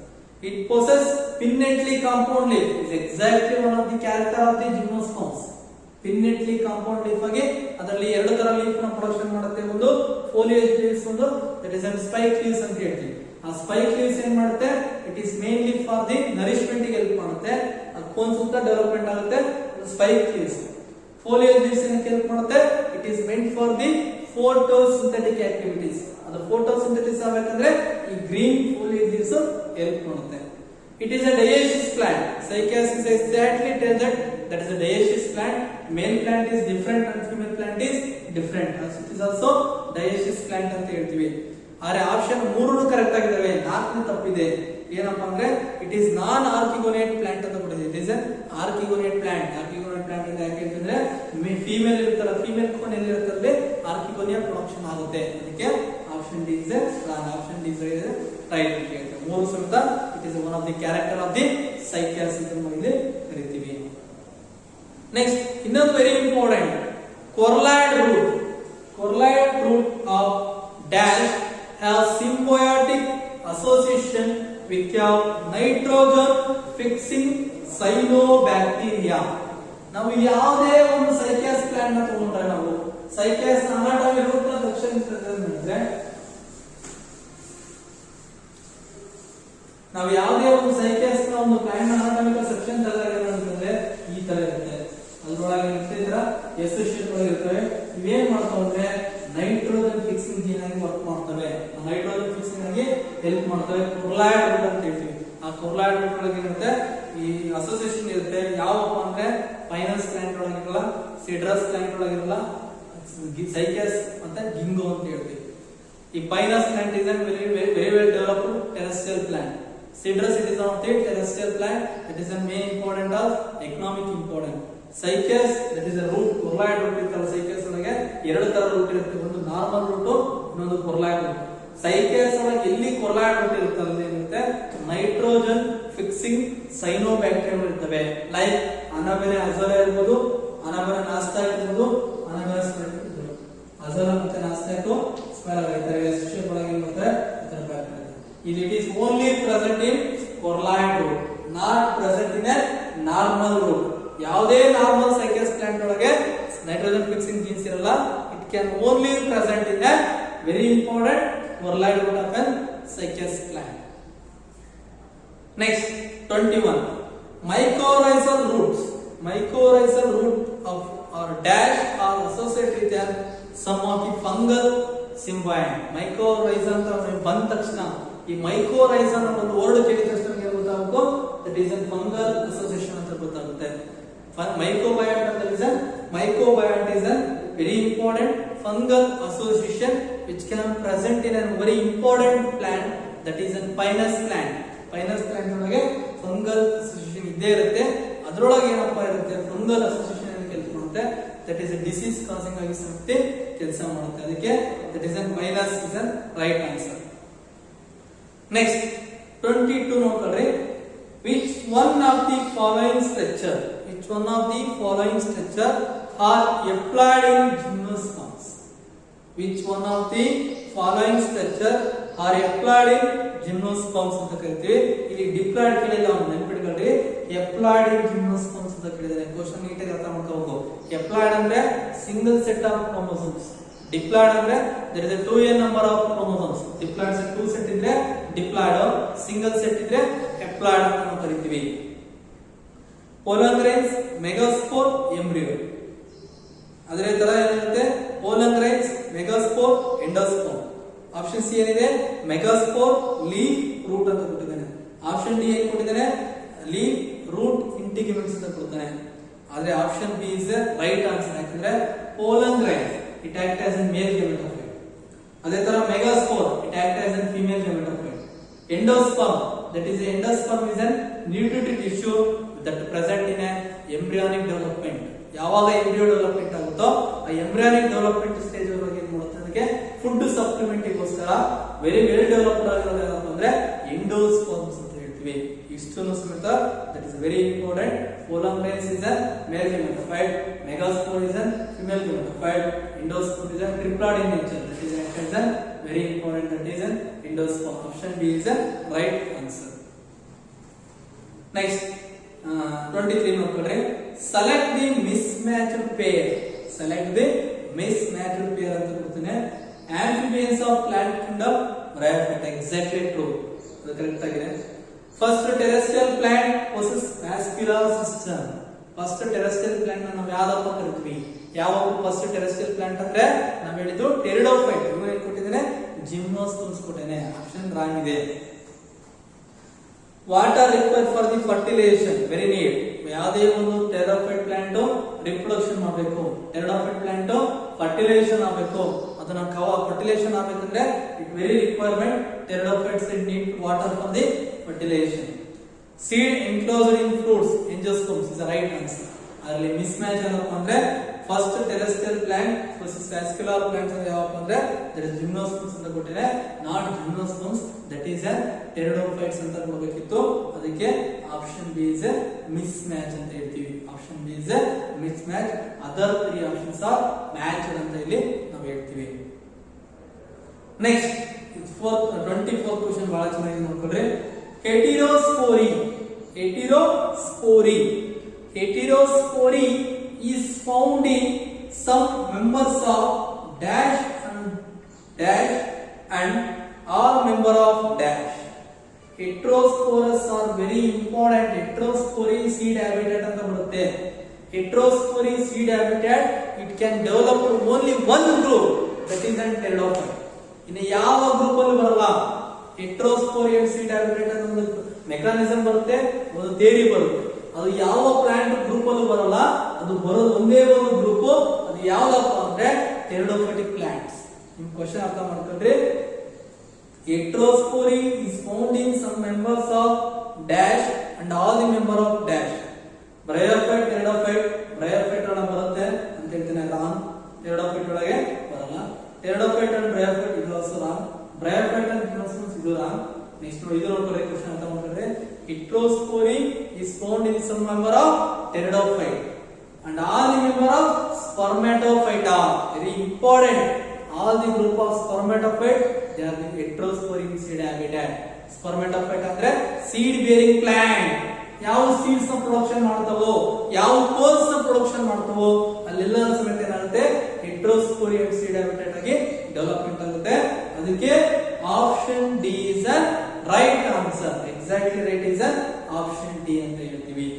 It possess pinnately compound leaf is exactly one of the character of the gymnosperms. Pinnately compound leaf ಆಗಿ ಅದರಲ್ಲಿ ಎರಡು ತರ ಲೀಫ್ ನ ಪ್ರೊಡಕ್ಷನ್ ಮಾಡುತ್ತೆ. ಒಂದು foliage leaves, ಒಂದು that is spike leaves ಅಂತ ಹೇಳ್ತೀವಿ. ಆ ಸ್ಪೈಕ್ ಲೀವ್ಸ್ ಏನ್ ಮಾಡುತ್ತೆ? It is mainly for the nourishment ಗೆ ಹೆಲ್ಪ್ ಮಾಡುತ್ತೆ. ಅದು ಕೋನ್ ಸುತ್ತ ಡೆವಲಪ್ಮೆಂಟ್ ಆಗುತ್ತೆ. Spike leaves. ಫೋಲಿಯೇಜ್ ಲೀವ್ಸ್ ಏನಕ್ಕೆ ಹೆಲ್ಪ್ ಮಾಡುತ್ತೆ? It is meant for the photosynthetic activities. ಅದು ಫೋಟೋಸಿಂಥೆಸಿಸ್ ಆಗಬೇಕಂದ್ರೆ ಈ ಗ್ರೀನ್ ಫೋಲಿಯೇಜ್ ಲೀವ್ಸ್ ಹೆಲ್ಪ್ ಮಾಡುತ್ತೆ. It is a dioecious plant. Cycas is exactly tell that is a dioecious plant. Male plant is different and female plant is different. It is also dioecious plant ಅಂತ ಹೇಳ್ತೀವಿ. ಆದರೆ option 3 correct ಆಗಿದಾವೆ, 4ನೇ ತಪ್ಪಿದೆ. ಏನಪ್ಪಾ ಅಂದ್ರೆ it is non archegoniate plant ಅಂತ ಕೊಟ್ಟಿದೆ. It is an archegoniate plant. Archegoniate plant ಅಂತ ಯಾಕೆ ಹೇಳ್ತಿದ್ರೆ ಫೀಮೇಲ್ ಇರ್ತಾರ, ಫೀಮೇಲ್ ಕೋನ್ ಎಲ್ಲಿ ಇರ್ತದೆ ಆರ್ಕಿಗೋನಿಯಾ ಪ್ರೊಡಕ್ಷನ್ ಆಗುತ್ತೆ. ಅದಕ್ಕೆ option D is wrong. Option D is right ಅಂತ ಹೇಳ್ತೀವಿ. 3 ಸಮೇತ it is one of the character of the Cycas ಅಂತ ಇಲ್ಲಿ ಕರಿತೀವಿ. ನೆಕ್ಸ್ಟ್ ಇನ್ನೊಂದು very important, coralloid root. Coralloid root of dash have symbiotic association with nitrogen fixing cyanobacteria. ನಾವು ಯಾವುದೇ ಒಂದು ಸೈಕ್ಯಾಸ್ ಪ್ಲಾಂಟ್ ನ ತಗೊಂಡ್ರೆ ನಾವು ಸೈಕ್ಯಾಸ್ ಅನಾಟಮಿ ರೂಟ್ ನ ತಕ್ಷಣ ಅಂದ್ರೆ ನಾವು ಯಾವುದೇ ಒಂದು ಸೈಕ್ಯಾಸ್ ನ ಒಂದು ಪ್ಲಾಂಟ್ ನ ಅನಾಟಮಿಕಲ್ ಸೆಕ್ಷನ್ ತೆಗೆದಾಗ ಅಂತಂದ್ರೆ ಈ ತರ ಇರುತ್ತೆ. ಅದ್ರೊಳಗೆ ಇರ್ತಿದ್ರ ಎಸೋಸಿಯೇಟ್ ಒಳಗೆ ಇರ್ತವೆ. ಇವೇನ್ ಮಾಡ್ತಾವೆ ಅಂದ್ರೆ ನೈಟ್ರೋಜನ್ ಫಿಕ್ಸಿಂಗ್ ಜೀನ್ ಆಗಿ ವರ್ಕ್ ಮಾಡ್ತವೆ. ನೈಟ್ರೋಜನ್ ಫಿಕ್ಸಿಂಗ್ ಆಗಿ ಹೆಲ್ಪ್ ಮಾಡ್ತವೆ. ಕೊರ್ಲಾಯ್ಡ್ ರೂಟ್ ಅಂತ ಹೇಳ್ತೀವಿ. ಆ ಕೊರ್ಲಾಯ್ಡ್ ರೂಟ್ ಒಳಗೆ ಇರುತ್ತೆ ಈ ಅಸೋಸಿಯೇಷನ್ ಇರುತ್ತೆ. ಯಾವಪ್ಪ ಅಂದ್ರೆ ಪೈನಸ್ ಪ್ಲಾಂಟ್ ಒಳಗಿರಲ್ಲ, ಸಿಡ್ರಸ್ ಪ್ಲಾಂಟ್ ಒಳಗಿರಲ್ಲ, ಸೈಕ್ಯಾಸ್ ಮತ್ತೆ ಗಿಂಗೋ ಅಂತ ಹೇಳ್ತೀವಿ. ಈ Pinus plant is very well developed terrestrial plant. Citrus it is one of the terrestrial plant that is the main important of economic important. Cycas that is a root, coralloid root ಇರ್ತಲ್ಲ. Cycas ಒಳಗೆ 2 ತರ root ಇರುತ್ತೆ, ಒಂದು normal root, ಇನ್ನೊಂದು ಕೊರ್ಲಾಯ್ಡ್ root. ಸೈಕ್ಯಾಸ್ ಒಳಗೆ ಎಲ್ಲಿ ಕೊರ್ಲಾಯ್ಡ್ root ಇರುತ್ತಲ್ಲ ಏನಿರುತ್ತೆ ನೈಟ್ರೋಜನ್ ಫಿಕ್ಸಿಂಗ್ ಸೈನೋಬ್ಯಾಕ್ಟೀರಿಯಂ ಇರ್ತವೆ. ಲೈಕ್ ಅನಾಬೆನೆ ಅಜೋಲಾ ಇರ್ಬೋದು, ಅನಾಬೆನೆ ನಾಸ್ತಾ ಇರ್ಬೋದು, ಅನಾಬೆನೆ ಸ್ಮೆಲ್ ಇರ್ಬೋದು. ಅಜೋಲಾ ಮತ್ತೆ ನಾಸ್ತಾ ಸ್ಮೆಲ್ ಆಗಿರ್ತವೆ. ಎಸ್ಪೆಷಲಿ ಒಳಗೆ ಏನು ಮಾಡ್ತಾರೆ ಇದರ bacteria. It is only present in corloid root, not present in a normal root. ಯಾವುದೇ ನಾರ್ಮಲ್ ಸೈಕ್ಯಾಸ್ ಪ್ಲಾಂಟ್ ಒಳಗೆ ನೈಟ್ರೋಜನ್ ಫಿಕ್ಸಿಂಗ್ ಜೀನ್ಸ್ ಇರಲ್ಲ. It can only present in a very important corloid root of a cycas plant. Next 21 mycorrhizal roots. Mycorrhizal root of or dash are associated with some of the fungal symbiote. mycorrhiza ಅಂತ ಬಂದ ತಕ್ಷಣ ಈ mycorrhiza ಅನ್ನೋ ಒಂದು word ಕೇಳಿದ ತಕ್ಷಣ ನಮಗೆ ಗೊತ್ತಾಗಬೇಕು that is a fungal association ಅಂತ ಗೊತ್ತಾಗುತ್ತೆ. ಮೈಕೋಬಯಾಟ್ ಅಂತ is mycobiont is a very important fungal association which can present in a very important plant that is a Pinus plant. Pinus plant ಒಳಗೆ ಫಂಗಲ್ ಅಸೋಸಿಯೇಷನ್ ಇದ್ದೇ ಇರುತ್ತೆ. ಅದರೊಳಗೆ ಏನಪ್ಪಾ ಇರುತ್ತೆ fungal association ಏನು ಕೆಲಸ ಮಾಡುತ್ತೆ that is a disease causing ಆಗಿ ಸಂಸ್ಥೆ ಕೆಲಸ ಮಾಡುತ್ತೆ. ಅದಕ್ಕೆ that is a Pinus is a right answer. Next 22 ನೋಡ್ಕೊಳ್ಳಿ. Which one of the following structure are applied in gymnosperms? Which one of the following structure are applied in gymnosperms ಅಂತ ಕರಿತೀವಿ. ಇಲ್ಲಿ diploid ಕೇಳಿಲ್ಲ, ಅವನು ನೆನಪಿಟ್ಕೊಳ್ಳಿ. applied in gymnosperms ಅಂತ ಕೇಳಿದಾರೆ. Question ನೀಟಾಗಿ ಅರ್ಥ ಮಾಡ್ಕೋಬೇಕು. applied ಅಂದ್ರೆ single set of chromosomes. Diploid ಅಂದ್ರೆ there is a 2n number of chromosomes. Diploid set 2 set ಇದ್ರೆ ಡಿಪ್ಲಾಯ್ಡ್, ಸಿಂಗಲ್ ಸೆಟ್ ಇದ್ರೆ ಅಪ್ಲಾಯ್ಡ್ ಅಂತ ನಾವು ಕರಿತೀವಿ. ಪೋಲಂಗ್ರೈನ್ಸ್, ಮೆಗಾಸ್ಪೋರ್, ಎಂಬ್ರಿಯೋ. ಅದೇ ತರ ಏನಿರುತ್ತೆ ಪೋಲಂಗ್ರೈನ್ಸ್, ಮೆಗಾಸ್ಪೋರ್, ಎಂಡೋಸ್ಪೋರ್. ಆಪ್ಷನ್ ಸಿ ಏನಿದೆ ಮೆಗಾಸ್ಪೋರ್, ಲೀಫ್, ರೂಟ್ ಅಂತ ಕೊಟ್ಟಿದ್ದಾನೆ. ಆಪ್ಷನ್ ಡಿ ಏನ್ ಕೊಟ್ಟಿದ್ದಾನೆ ಲೀಫ್, ರೂಟ್, ಇಂಟಿಗ್ಯುಮೆಂಟ್ಸ್ ಅಂತ ಕೊಡ್ತಾನೆ. ಆದ್ರೆ option B is right answer. ಯಾಕಂದ್ರೆ ಪೋಲಂಗ್ರೈನ್ಸ್ it acts as a male gametophyte. ಅದೇ ತರ megaspore it acts as a female gametophyte. Endosperm, that is endosperm is a nutritive tissue that present in a embryonic development. ಯಾವಾಗ embryo development ಆಗುತ್ತೋ ಆ embryonic development stage ಒಳಗೆ ಏನು ಮಾಡುತ್ತೆ ಅದಕ್ಕೆ food supplement ಗೋಸ್ಕರ ವೆರಿ ವೆಲ್ ಡೆವಲಪ್ಡ್ ಆಗಿರೋದು ಏನಪ್ಪ ಅಂದ್ರೆ ಎಂಡೋಸ್ಪರ್ಮ್ಸ್ ಅಂತ ಹೇಳ್ತೀವಿ. ಇಷ್ಟನ್ನು ಸಮೇತ that is very important. Pollen grains is a male gametophyte, megaspore is a female gametophyte, endosperm is a triploid in nature. That is a very important. That is an endosperm. Option B is the right answer. Next 23 ನೋಡ್ಕೊಳ್ಳಿ. Select the mismatched pair. Select the mismatched pair ಅಂತ ಕೊಡ್ತೀನಿ. Amphibians of plant kingdom, right? Exactly true. ಅದು correct ಆಗಿದೆ. First terrestrial plant possess vascular system. First terrestrial plant ನಾವು ಯಾವ್ದಪ್ಪ ಕರಿತೀವಿ? ಯಾವಾಗ first terrestrial plant ಅಂದ್ರೆ ನಾವು ಹೇಳಿದ್ದು ಟೆರಿಡೋಫೈಟ್. ಇವನು ಕೊಟ್ಟಿದ್ದೇನೆ ಜಿಮ್ನೋಸ್ಪರ್ಮ್ಸ್ ಕೊಟ್ಟೇನೆ. ಆಪ್ಷನ್ ರಾಂಗ್ ಇದೆ. What are required for the fertilisation very need. ಯಾವುದೇ ಒಂದು ಟೆರಾಫೈಟ್ ಪ್ಲಾಂಟ್ ರಿಪ್ರೊಡಕ್ಷನ್ ಮಾಡಬೇಕು, ಟೆರಾಫೈಟ್ ಪ್ಲಾಂಟ್ ಫರ್ಟಿಲೈಸೇಷನ್ ಆಗಬೇಕು, ಅದನ್ನ ಫರ್ಟಿಲೈಸೇಷನ್ ಆಗಬೇಕಂದ್ರೆ it very requirement pteridophytes need water for the fertilization. Seed enclosed in fruits angiosperms is right answer. ಅದರಲ್ಲಿ mismatch ಏನಪ್ಪ ಅಂದ್ರೆ first terrestrial plant versus vascular plants ಅಂದ್ರೆ ಯಾವಪ್ಪ ಅಂದ್ರೆ ದಟ್ ಇಸ್ ಜಿಮ್ನೋಸ್ಪರ್ಮ್ಸ್ ಅಂತ ಕೊಟ್ಟಿದೆ, not gymnosperms, that is a pteridophytes ಅಂತ ಕೊಡಬೇಕಿತ್ತು. ಅದಕ್ಕೆ option B is a mismatch ಅಂತ ಹೇಳ್ತೀವಿ. Option B is a mismatch. Other 3 options are matched ಅಂತ ಇಲ್ಲಿ ನಾವು ಹೇಳ್ತೀವಿ. ನೆಕ್ಸ್ಟ್ 24th ಕ್ವೆಶ್ಚನ್ ಬಹಳ ಚೆನ್ನಾಗಿ ನೋಡ್ಕೊಳ್ರಿ. ಹೆಟಿರೋಸ್ಪೋರಿ. Heterospore is found in some members of dash and all member of dash. Heterospores are very important. Heterospore seed habitat ಅಂತ ಬರುತ್ತೆ. Heterospore seed habitat, it can develop only one group, that is an pteridophyte. ಇನ್ನು ಯಾವ group ಅಲ್ಲಿ ಬರಲ್ಲ. ಹೆಟೆರೋಸ್ಪೋರಿಯಲ್ seed habitat ಅನ್ನೋ ಒಂದು mechanism ಬರುತ್ತೆ, ಒಂದು ಥಿಯರಿ ಬರುತ್ತೆ. ಅದು ಯಾವ ಪ್ಲಾಂಟ್ ಗ್ರೂಪ್ ಅಲ್ಲೂ ಬರಲ್ಲ, ಅದು ಬರೋದು ಒಂದೇ ಒಂದು ಗ್ರೂಪ್. ಅದು ಯಾವ್ದಪ್ಪ ಅಂದ್ರೆ ಟೆರಿಡೋಫೈಟಿಕ್ ಪ್ಲಾಂಟ್ಸ್. ನಿಮ್ ಕ್ವಶನ್ ಅರ್ಥ ಮಾಡ್ಕೊಂಡ್ರಿ. ಹೆಟೆರೋಸ್ಪೋರಿ is found in some members of dash and all the member of dash. Bryophyte, pteridophyte, bryophyte ಒಳಗೆ ಬರುತ್ತೆ ಅಂತ ಹೇಳ್ತೀನಿ, ರಾಂಗ್. ಟೆರಿಡೋಫೈಟ್ ಒಳಗೆ ಬರಲ್ಲ. ಟೆರಿಡೋಫೈಟ್ ಅಂಡ್ ಬ್ರಯೋಫೈಟ್ ಇದು also wrong. Bryophyte and gymnosperms ಇದು ರಾಂಗ್. ನೆಕ್ಸ್ಟ್ ಇದು ನೋಡ್ಕೊಳ್ಳಿ, ಕ್ವಶನ್ ಅರ್ಥ ಮಾಡ್ಕೊಂಡ್ರೆ. Heterospore is found in some member of pteridophyte and all the member of spermatophyta. Very important. All the group of spermatophyte, they are the heterosporic seed habitat. Spermatophyte ಅಂದ್ರೆ seed bearing plant. ಯಾವ seeds ನ production ಮಾಡ್ತಾವೋ, ಯಾವ ಕೋಲ್ಸ್ ನ production ಮಾಡ್ತಾವೋ ಅಲ್ಲೆಲ್ಲ ಸಮೇತ ಏನಾಗುತ್ತೆ ಹೆಟೆರೋಸ್ಪೋರಿಯಲ್ seed habitat ಆಗಿ development ಆಗುತ್ತೆ. ಅದಕ್ಕೆ option D is a right answer. Exactly right is a option D ಅಂತ ಹೇಳ್ತೀವಿ.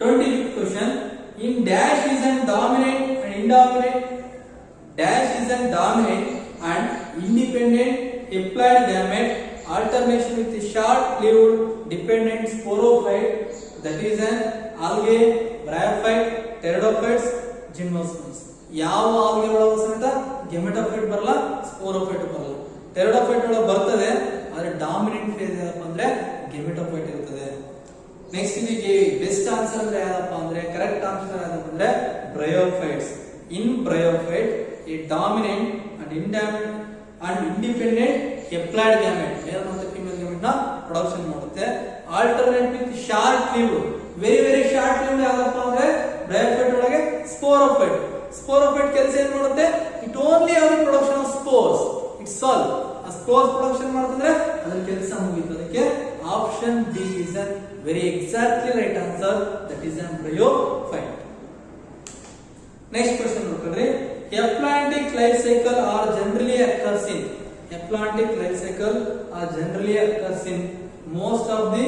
25th question. In dash is an dominant and indominant. Dash is an dominant and independent haploid gamete alternation with a short-lived dependent sporophyte, that is an algae, bryophyte, pteridophytes, gymnosperms. ಯಾವ algae ಒಳಗೆ ಸಮೇತ gametophyte ಬರಲ್ಲ, sporophyte ಬರಲ್ಲ. Pteridophyte ಒಳಗೆ ಬರ್ತದೆ, ಆದ್ರೆ dominant face ಏನಪ್ಪ ಅಂದ್ರೆ ಗೆಮೆಟೋಫೈಟ್ ಇರ್ತದೆ. ನೆಕ್ಸ್ಟ್ ಇದಕ್ಕೆ ಬೆಸ್ಟ್ ಆನ್ಸರ್ ಅಂದ್ರೆ ಯಾವ್ದಪ್ಪ ಅಂದ್ರೆ, ಕರೆಕ್ಟ್ ಆನ್ಸರ್ ಯಾವ್ದಪ್ಪ ಅಂದ್ರೆ bryophytes. In bryophyte a dominant and independent haploid gamete, male ಮತ್ತು ಫೀಮೇಲ್ ಗ್ಯಾಮೆಟ್ ನ ಪ್ರೊಡಕ್ಷನ್ ಮಾಡುತ್ತೆ. Alternate with short live, very short live ಯಾವ್ದಪ್ಪ ಅಂದ್ರೆ ಬ್ರಯೋಫೈಟ್ ಒಳಗೆ ಸ್ಪೋರೋಫೈಟ್. ಸ್ಪೋರೋಫೈಟ್ ಕೆಲಸ ಏನ್ ಮಾಡುತ್ತೆ, it only have the production of spores, it's all. ಆ ಸ್ಪೋರ್ಸ್ ಪ್ರೊಡಕ್ಷನ್ ಮಾಡ್ತಂದ್ರೆ ಅದ್ರ ಕೆಲಸ ಮುಗೀತು. ಅದಕ್ಕೆ option D is a very exactly right answer, that is an bryophyte. Next question ನೋಡ್ಕೊಳ್ರಿ. Haplantic life cycle are generally occurs in. Haplantic life cycle are generally occurs in most of the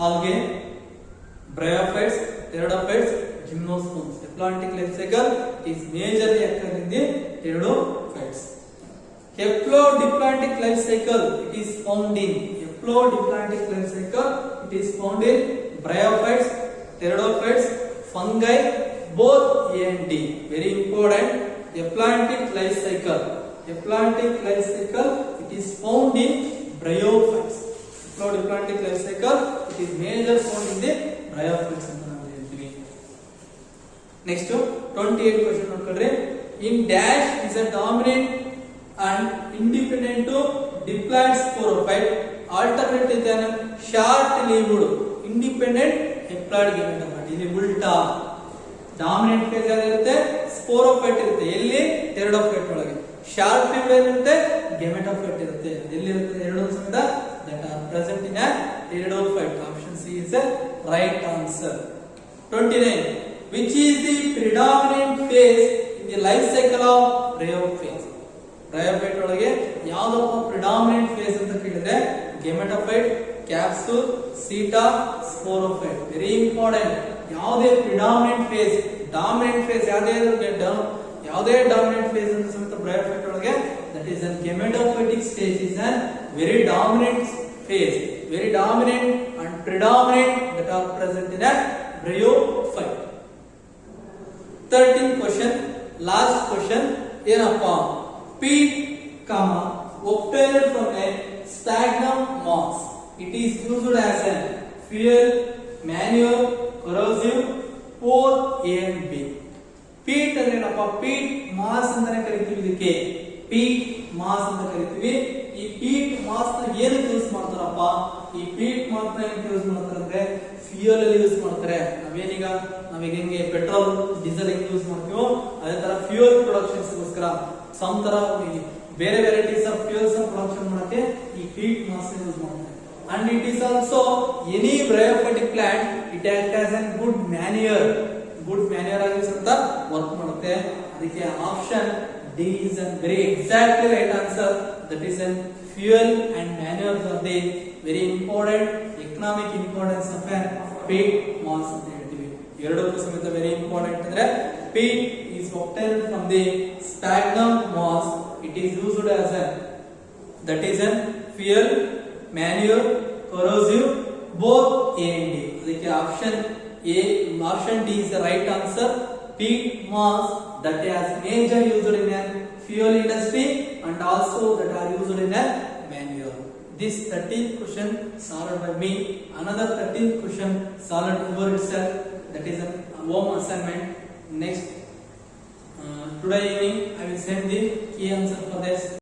algae, bryophytes, pteridophytes, gymnosperms. Haplantic life cycle is majorly occur in the pteridophytes. Haplodiploidic life cycle it is found in. Haplodiploidic life cycle it is found in bryophytes, pteridophytes, fungi, both A and D. Very important. Haplantic life cycle. Haplantic life cycle it is found in bryophytes. Haplodiploidic life cycle it is major found in the bryophytes ಅಂತ ನಾವು ಹೇಳ್ತೀವಿ. Next 28 question ನೋಡ್ಕೊಳ್ರಿ. In dash is a dominant and independent to diploid sporophyte, alternate with an short lived independent haploid gametophyte. ಇಲ್ಲಿ ಉಲ್ಟಾ. Dominant face ಯಾವ್ದಿರುತ್ತೆ, sporophyte ಇರುತ್ತೆ. ಎಲ್ಲಿ pteridophyte ಒಳಗೆ. Short lived ಏನಿರುತ್ತೆ, ಗೆಮೆಟೋಫೈಟ್ ಇರುತ್ತೆ. ಎಲ್ಲಿರುತ್ತೆ ಎರಡು ಸಮೇತ that are present in a pteridophyte. Option C is a right answer. 29. Which is the predominant phase in the life cycle of bryophyte? Bryophyte ಒಳಗೆ ಯಾವ್ದಪ್ಪ ಪ್ರಿಡಾಮಿನೆಂಟ್ ಫೇಸ್ ಅಂತ ಕೇಳಿದ್ರೆ gametophyte, capsule, seta, sporophyte. Very important. ಯಾವುದೇ predominant phase, dominant phase ಯಾವುದೇ dominant phase ಅಂತ ಸಮೇತ bryophyte ಒಳಗೆ that is an gametophytic stage is an very dominant phase. very dominant and predominant that are present in a bryophyte. 13th question, last question. ಏನಪ್ಪಾ peat, obtained from a sphagnum moss. It is used as a fuel, manure, corrosive, both A and B. Peat ಅಂದ್ರೆ ಏನಪ್ಪಾ? peat mass ಅಂತಾನೆ ಕರಿತೀವಿ ಇದಕ್ಕೆ. peat mass ಅಂತ ಕರಿತೀವಿ. ಈ peat mass ನ ಏನಕ್ಕೆ ಯೂಸ್ ಮಾಡ್ತಾರಪ್ಪ? ಈ peat mass ನ ಏನಕ್ಕೆ ಯೂಸ್ ಮಾಡ್ತಾರೆ ಅಂದ್ರೆ ಫ್ಯೂಯಲ್ ಅಲ್ಲಿ ಯೂಸ್ ಮಾಡ್ತಾರೆ. ನಾವೀಗ ಹೆಂಗೆ ಪೆಟ್ರೋಲ್ ಡೀಸೆಲ್ ಹೆಂಗೆ ಯೂಸ್ ಮಾಡ್ತೀವೋ ಅದೇ ತರ ಫ್ಯೂಯಲ್ ಪ್ರೊಡಕ್ಷನ್ಸ್ ಗೋಸ್ಕರ ಸಮ್ ತರ ಬೇರೆ ವೆರೈಟೀಸ್ ಆಫ್ ಫ್ಯೂಯಲ್ಸ್ ಪ್ರೊಡಕ್ಷನ್ ಮಾಡಕ್ಕೆ ಈ peat mass ಯೂಸ್ ಮಾಡ್ತಾರೆ. And it is also any bryophytic plant, it acts as a good manure ಆಗಿ ಸಹಿತ ವರ್ಕ್ ಮಾಡುತ್ತೆ. ಅದಕ್ಕೆ option D is a very exactly right answer. That is an fuel and manures are the very important economic importance of a peat moss ಅಂತ ಹೇಳ್ತೀವಿ. ಎರಡಕ್ಕೂ ಸಮೇತ very important ಅಂದ್ರೆ peat is obtained from the sphagnum moss. It is used as a that is a fuel, manure, corrosive, both A and D. ಅದಕ್ಕೆ option D is the right answer. Peat moss that has major used in a fuel industry and also that are used in a manure. This 13th question solved by me. Another 13th question solved over itself. That is a home assignment. Next today evening I will send the key answer for this.